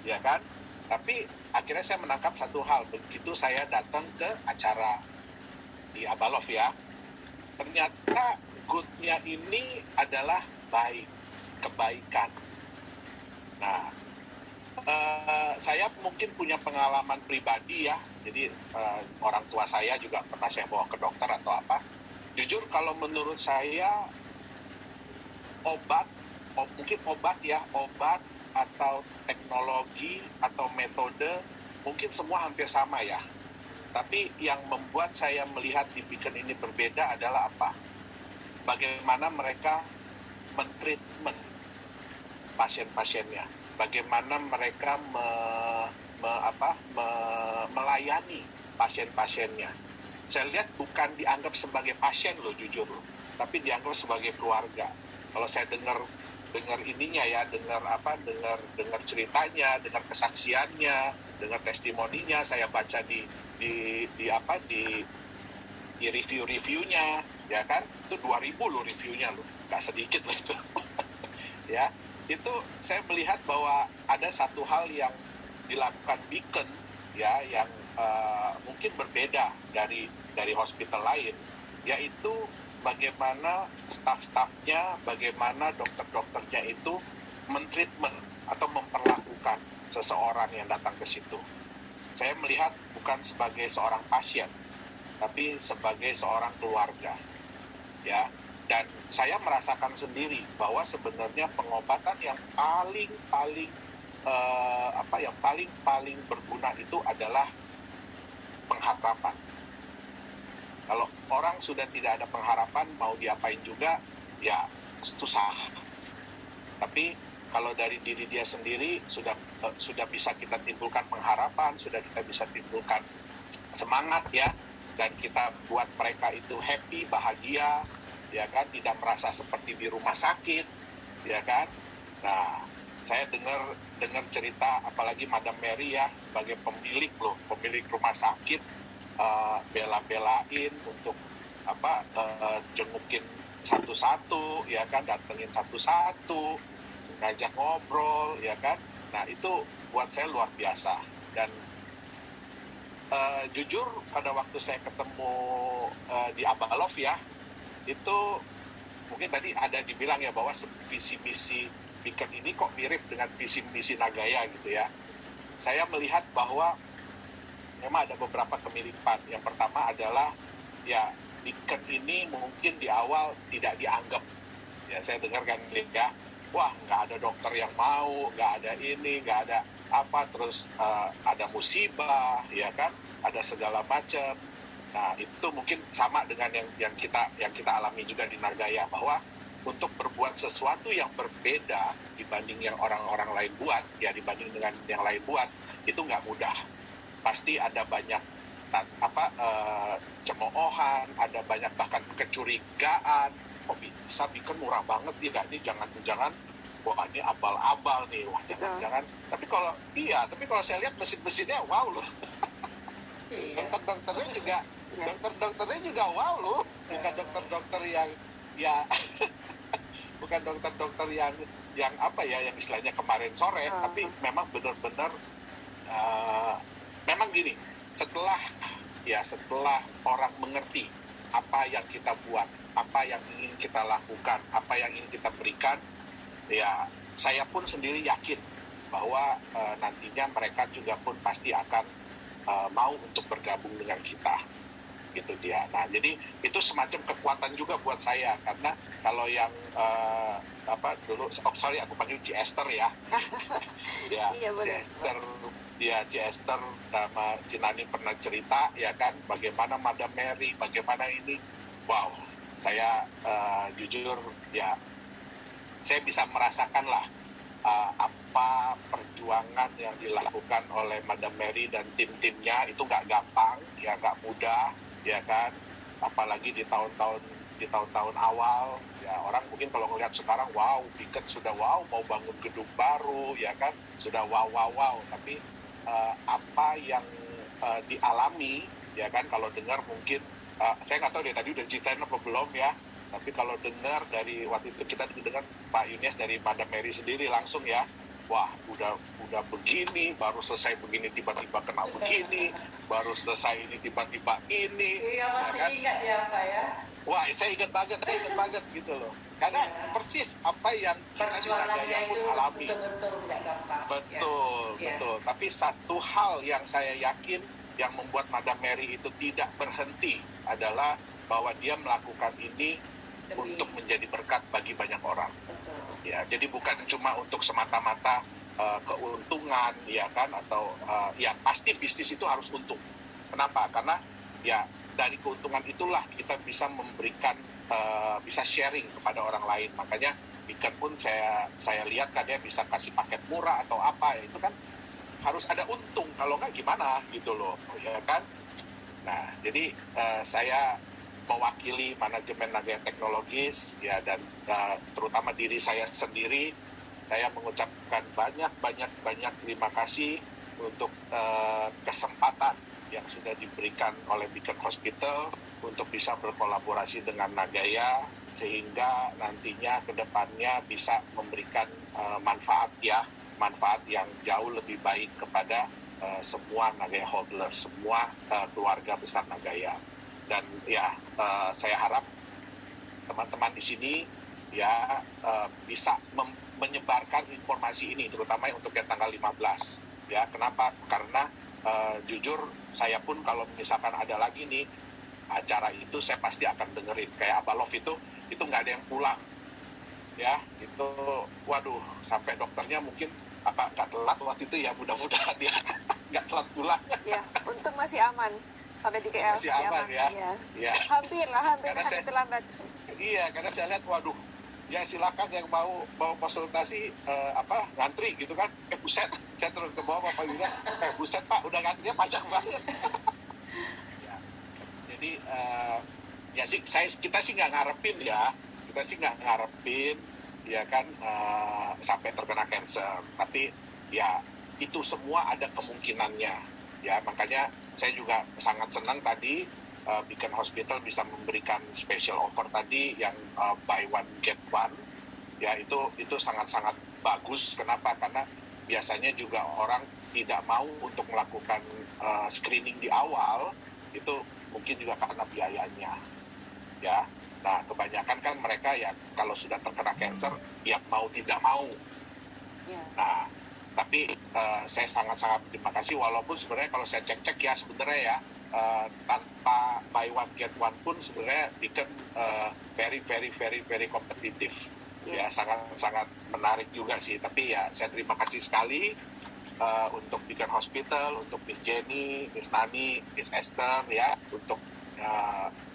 ya kan? Tapi akhirnya saya menangkap satu hal, begitu saya datang ke acara di Abalov ya, ternyata good-nya ini adalah baik, kebaikan. Nah, saya mungkin punya pengalaman pribadi ya, jadi orang tua saya juga pernah saya bawa ke dokter atau apa. Jujur kalau menurut saya obat atau teknologi atau metode mungkin semua hampir sama ya. Tapi yang membuat saya melihat di Beacon ini berbeda adalah apa? Bagaimana mereka mentreatment pasien-pasiennya, bagaimana mereka melayani pasien-pasiennya. Saya lihat bukan dianggap sebagai pasien loh, jujur loh, tapi dianggap sebagai keluarga. Kalau saya dengar ininya ya, dengar ceritanya, dengar kesaksiannya, dengar testimoninya, saya baca di review-reviewnya, ya kan, itu 2.000 loh reviewnya loh, nggak sedikit loh itu. Ya, itu saya melihat bahwa ada satu hal yang dilakukan Beacon ya, yang mungkin berbeda dari hospital lain, yaitu bagaimana staf-stafnya, bagaimana dokter-dokternya itu mentreatment atau memperlakukan seseorang yang datang ke situ. Saya melihat bukan sebagai seorang pasien, tapi sebagai seorang keluarga, ya. Dan saya merasakan sendiri bahwa sebenarnya pengobatan yang paling berguna itu adalah pengharapan. Kalau orang sudah tidak ada pengharapan, mau diapain juga, ya susah. Tapi kalau dari diri dia sendiri sudah bisa kita timbulkan pengharapan, sudah kita bisa timbulkan semangat ya, dan kita buat mereka itu happy, bahagia, ya kan, tidak merasa seperti di rumah sakit, ya kan. Nah, saya dengar cerita apalagi Madam Mary ya, sebagai pemilik rumah sakit, bela-belain untuk jengukin satu-satu, ya kan, datengin satu-satu, ngajak ngobrol, ya kan. Nah, itu buat saya luar biasa. Dan jujur pada waktu saya ketemu di Abalov ya, itu mungkin tadi ada dibilang ya bahwa visi misi Beacon ini kok mirip dengan visi misi Nagaya gitu ya. Saya melihat bahwa memang ada beberapa kemiripan. Yang pertama adalah ya Beacon ini mungkin di awal tidak dianggap, ya saya dengar kan ya, wah nggak ada dokter yang mau, nggak ada ini, nggak ada apa, terus ada musibah, ya kan, ada segala macam. Nah, itu mungkin sama dengan yang kita alami juga di Nagaya, bahwa untuk berbuat sesuatu yang berbeda dibanding yang orang-orang lain buat, ya dibanding dengan yang lain buat, itu nggak mudah. Pasti ada banyak cemoohan, ada banyak bahkan kecurigaan. Oh, bisa bikin murah banget ya, ini jangan-jangan wah ini abal-abal nih, wah jangan-jangan. Tapi kalau saya lihat mesin-mesinnya wow loh. Dokter-dokternya juga wow loh. Bukan dokter-dokter yang ya bukan dokter-dokter yang apa ya, yang istilahnya kemarin sore, tapi memang benar-benar memang gini, setelah orang mengerti apa yang kita buat, apa yang ingin kita lakukan, apa yang ingin kita berikan, ya saya pun sendiri yakin bahwa nantinya mereka juga pun pasti akan mau untuk bergabung dengan kita, gitu dia. Nah, jadi itu semacam kekuatan juga buat saya, karena kalau yang dulu, aku panggil Ci Esther ya, ya Iya, Ci Esther, dia Ci Esther sama Ci Nani pernah cerita ya kan, bagaimana Madam Mary, bagaimana ini, wow, saya jujur ya, saya bisa merasakan lah apa perjuangan yang dilakukan oleh Madam Mary dan tim-timnya. Itu nggak gampang, ya nggak mudah, ya kan. Apalagi di tahun-tahun awal, ya orang mungkin kalau ngelihat sekarang, wow, Beacon sudah wow, mau bangun gedung baru, ya kan, sudah wow. Tapi apa yang dialami, ya kan, kalau dengar mungkin, saya nggak tahu deh tadi udah ceritain apa belum ya. Tapi kalau dengar dari waktu itu kita dengar Pak Yunes dari Madam Mary sendiri langsung ya, wah udah begini, baru selesai begini tiba-tiba kena begini, baru selesai ini tiba-tiba ini. Iya, masih kan? ingat ya Pak ya. Wah, saya ingat banget gitu loh. Karena persis apa yang kita di Nagaya pun alami. Betul-betul nggak gampang. Betul. Tapi satu hal yang saya yakin yang membuat Madam Mary itu tidak berhenti adalah bahwa dia melakukan ini untuk menjadi berkat bagi banyak orang. Betul. Ya, jadi bukan cuma untuk semata-mata keuntungan, ya kan, atau ya pasti bisnis itu harus untung. Kenapa? Karena ya dari keuntungan itulah kita bisa memberikan, bisa sharing kepada orang lain. Makanya Beacon pun saya lihat kan ya bisa kasih paket murah atau apa, itu kan harus ada untung, kalau nggak gimana gitu loh, ya kan. Nah, jadi saya mewakili manajemen Nagaya Teknologis ya, dan terutama diri saya sendiri, saya mengucapkan banyak terima kasih untuk kesempatan yang sudah diberikan oleh Beacon Hospital untuk bisa berkolaborasi dengan Nagaya, sehingga nantinya ke depannya bisa memberikan manfaat yang jauh lebih baik kepada semua Nagaya holder, semua keluarga besar Nagaya. Dan ya saya harap teman-teman di sini ya bisa menyebarkan informasi ini, terutama untuk yang tanggal 15 ya. Kenapa? Karena jujur saya pun kalau misalkan ada lagi nih acara itu, saya pasti akan dengerin. Kayak Abalov itu nggak ada yang pulang ya, itu waduh, sampai dokternya mungkin nggak telat waktu itu ya, mudah-mudahan dia nggak telat pulang Ya, untung masih aman. Sampai di KL masih aman ya. Ya. Hampir terlambat. Iya, karena saya lihat, waduh, ya silakan yang mau konsultasi ngantri gitu kan. Buset, saya turun ke bawah Bapak Yudas, buset Pak, udah ngantrinya panjang banget. Ya. Jadi harapannya sih, kita sih nggak ngarepin ya, ya kan sampai terkena cancer. Tapi ya itu semua ada kemungkinannya. Ya makanya saya juga sangat senang tadi Beacon Hospital bisa memberikan special offer tadi yang buy one get one. Ya itu sangat-sangat bagus. Kenapa? Karena biasanya juga orang tidak mau untuk melakukan screening di awal, itu mungkin juga karena biayanya, ya. Nah, kebanyakan kan mereka ya kalau sudah terkena cancer, ya mau tidak mau. Ya. Nah, tapi saya sangat-sangat berterima kasih, walaupun sebenarnya kalau saya cek-cek ya sebenarnya ya tanpa buy one get one pun sebenarnya Beacon very kompetitif. Yes. Ya, sangat menarik juga sih. Tapi ya saya terima kasih sekali untuk Beacon Hospital, untuk Miss Jenny, Miss Nani, Miss Esther ya untuk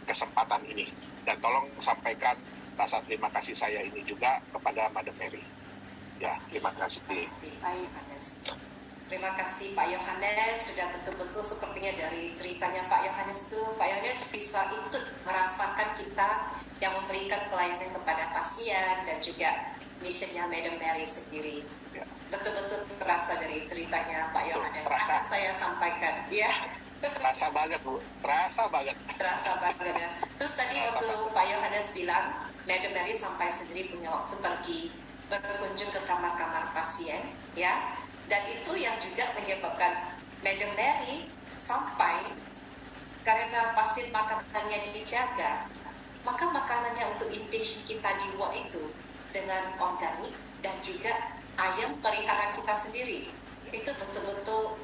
kesempatan ini. Dan tolong sampaikan rasa terima kasih saya ini juga kepada Madam Mary. Ya, terima kasih. Baik. Terima kasih Pak Yohanes, sudah betul-betul sepertinya dari ceritanya Pak Yohanes itu, Pak Yohanes bisa ikut merasakan kita yang memberikan pelayanan kepada pasien dan juga misinya Madam Mary sendiri. Ya. Betul-betul terasa dari ceritanya Pak Yohanes. Terasa. Akan saya sampaikan. Ya. Terasa banget Bu, terasa banget. Ya. Terus tadi waktu Pak Yohanes bilang, Madam Mary sampai sendiri punya waktu pergi berkunjung ke kamar-kamar pasien, ya. Dan itu yang juga menyebabkan Madam Mary sampai karena pasien makanannya dijaga, maka makanannya untuk inpatient kita di ward itu dengan organik dan juga ayam peliharaan kita sendiri. Itu betul-betul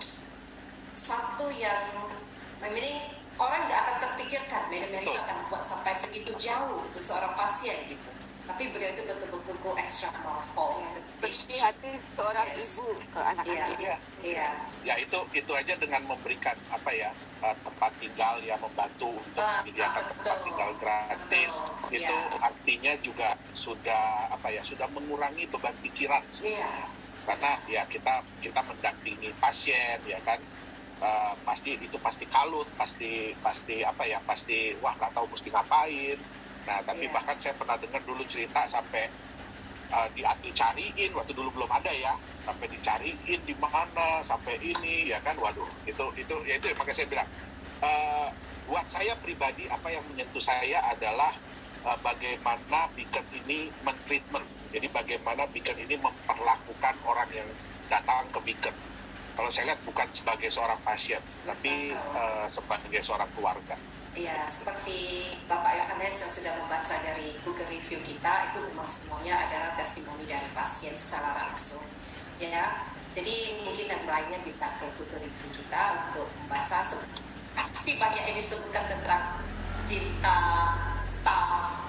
satu yang orang nggak akan terpikirkan Madam Mary itu akan buat sampai segitu jauh ke seorang pasien gitu. Tapi beliau itu betul-betul go extra mile. Seperti hati seorang ibu ke anak-anaknya. Iya. Ya itu aja dengan memberikan tempat tinggal, ya membantu untuk menyediakan tempat tinggal gratis. Itu artinya juga sudah mengurangi beban pikiran. Iya. Karena ya kita mendampingi pasien, ya kan. Pasti kalut, pasti wah nggak tahu mesti ngapain. Nah, tapi bahkan saya pernah dengar dulu cerita sampai dicariin waktu dulu belum ada ya, sampai dicariin di mana sampai ini, ya kan. Waduh, itu makanya saya bilang buat saya pribadi apa yang menyentuh saya adalah bagaimana Beacon ini mentreatment. Jadi bagaimana Beacon ini memperlakukan orang yang datang ke Beacon. Kalau saya lihat bukan sebagai seorang pasien, tapi sebagai seorang keluarga. Ya, seperti Bapak Yohanes yang sudah membaca dari Google Review kita, itu memang semuanya adalah testimoni dari pasien secara langsung. Ya, jadi mungkin yang lainnya bisa ke Google Review kita untuk membaca. Pasti banyak yang disebutkan tentang cinta, staf,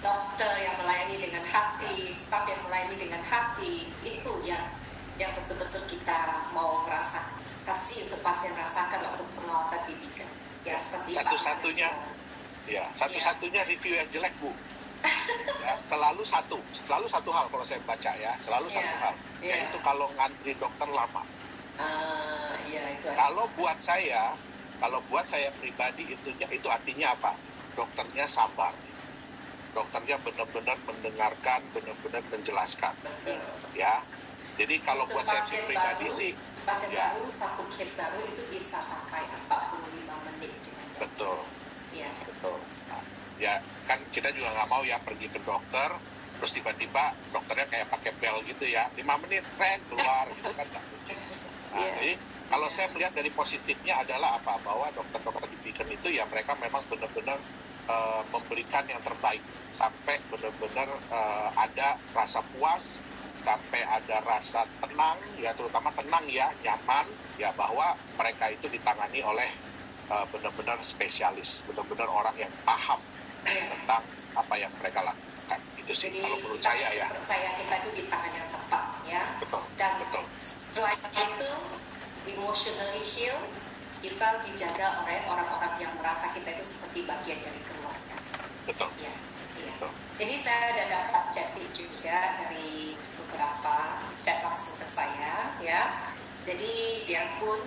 dokter yang melayani dengan hati, staf yang melayani dengan hati. Itu yang betul-betul kita mau merasa kasih untuk pasien rasakan waktu pengawatan di Beacon. Ya, seperti satu-satunya review yang jelek Bu. Ya, selalu satu hal kalau saya baca ya, satu hal, yaitu kalau ngantri dokter lama. Kalau buat saya pribadi itu artinya apa? Dokternya sabar, dokternya benar-benar mendengarkan, benar-benar menjelaskan. Ya, jadi kalau buat saya pribadi sih, pasien baru, satu case baru itu bisa sampai 45 menit. Betul. Ya. Betul. Nah, ya kan kita juga nggak mau ya pergi ke dokter, terus tiba-tiba dokternya kayak pakai bel gitu ya, 5 menit, keluar gitu kan. Nah, jadi kalau saya melihat dari positifnya adalah apa? Bahwa dokter-dokter di Beacon itu ya mereka memang benar-benar memberikan yang terbaik sampai benar-benar ada rasa puas, sampai ada rasa tenang ya, terutama tenang ya, nyaman ya, bahwa mereka itu ditangani oleh benar-benar spesialis, benar-benar orang yang paham tentang apa yang mereka lakukan. Itu sih. Jadi, kalau menurut saya ya. Percaya kita itu di tangan yang tepat ya. Betul. Dan betul. Selain itu, emotionally heal, kita dijaga oleh orang-orang yang merasa kita itu seperti bagian dari keluarga. Betul. Ya. Betul. Ini saya ada dapat chatting juga dari beberapa chat langsung ke saya ya. Jadi biarpun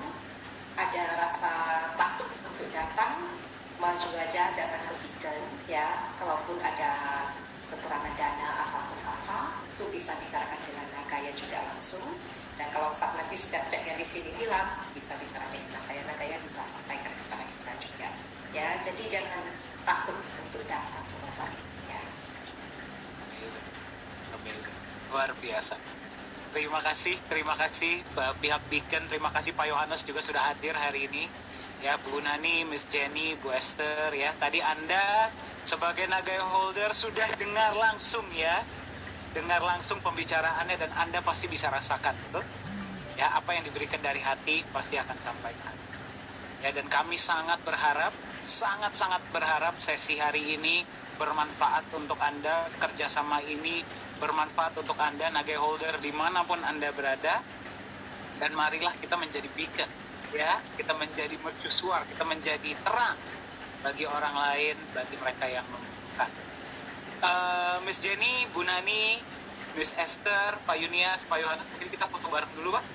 ada rasa takut untuk datang, maju aja datang ke Beacon ya, kalaupun ada kekurangan dana ataupun apa itu bisa bicarakan dengan Nagaya juga langsung. Dan kalau saat nanti sudah ceknya di sini hilang, bisa bicara dengan Nagaya bisa sampaikan kepada kita juga. Ya, jadi jangan takut untuk datang ke Bapak. Ya. Amazing. Luar biasa. Terima kasih pihak Beacon, terima kasih Pak Yohanes juga sudah hadir hari ini. Ya, Bu Nani, Miss Jenny, Bu Esther ya. Tadi Anda sebagai Nagaya holder sudah dengar langsung ya. Dengar langsung pembicaraannya dan Anda pasti bisa rasakan, betul? Ya, apa yang diberikan dari hati pasti akan sampaikan. Ya, dan kami sangat berharap sesi hari ini bermanfaat untuk Anda, kerjasama ini bermanfaat untuk Anda, Nagaya holder dimanapun Anda berada. Dan marilah kita menjadi beacon, ya, kita menjadi mercusuar, kita menjadi terang bagi orang lain, bagi mereka yang membutuhkan. Miss Jenny, Bu Nani, Miss Esther, Pak Yunias, Pak Yohanes, mungkin kita foto bareng dulu Pak.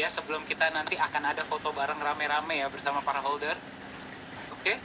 Ya, sebelum kita nanti akan ada foto bareng rame-rame ya bersama para holder. Oke?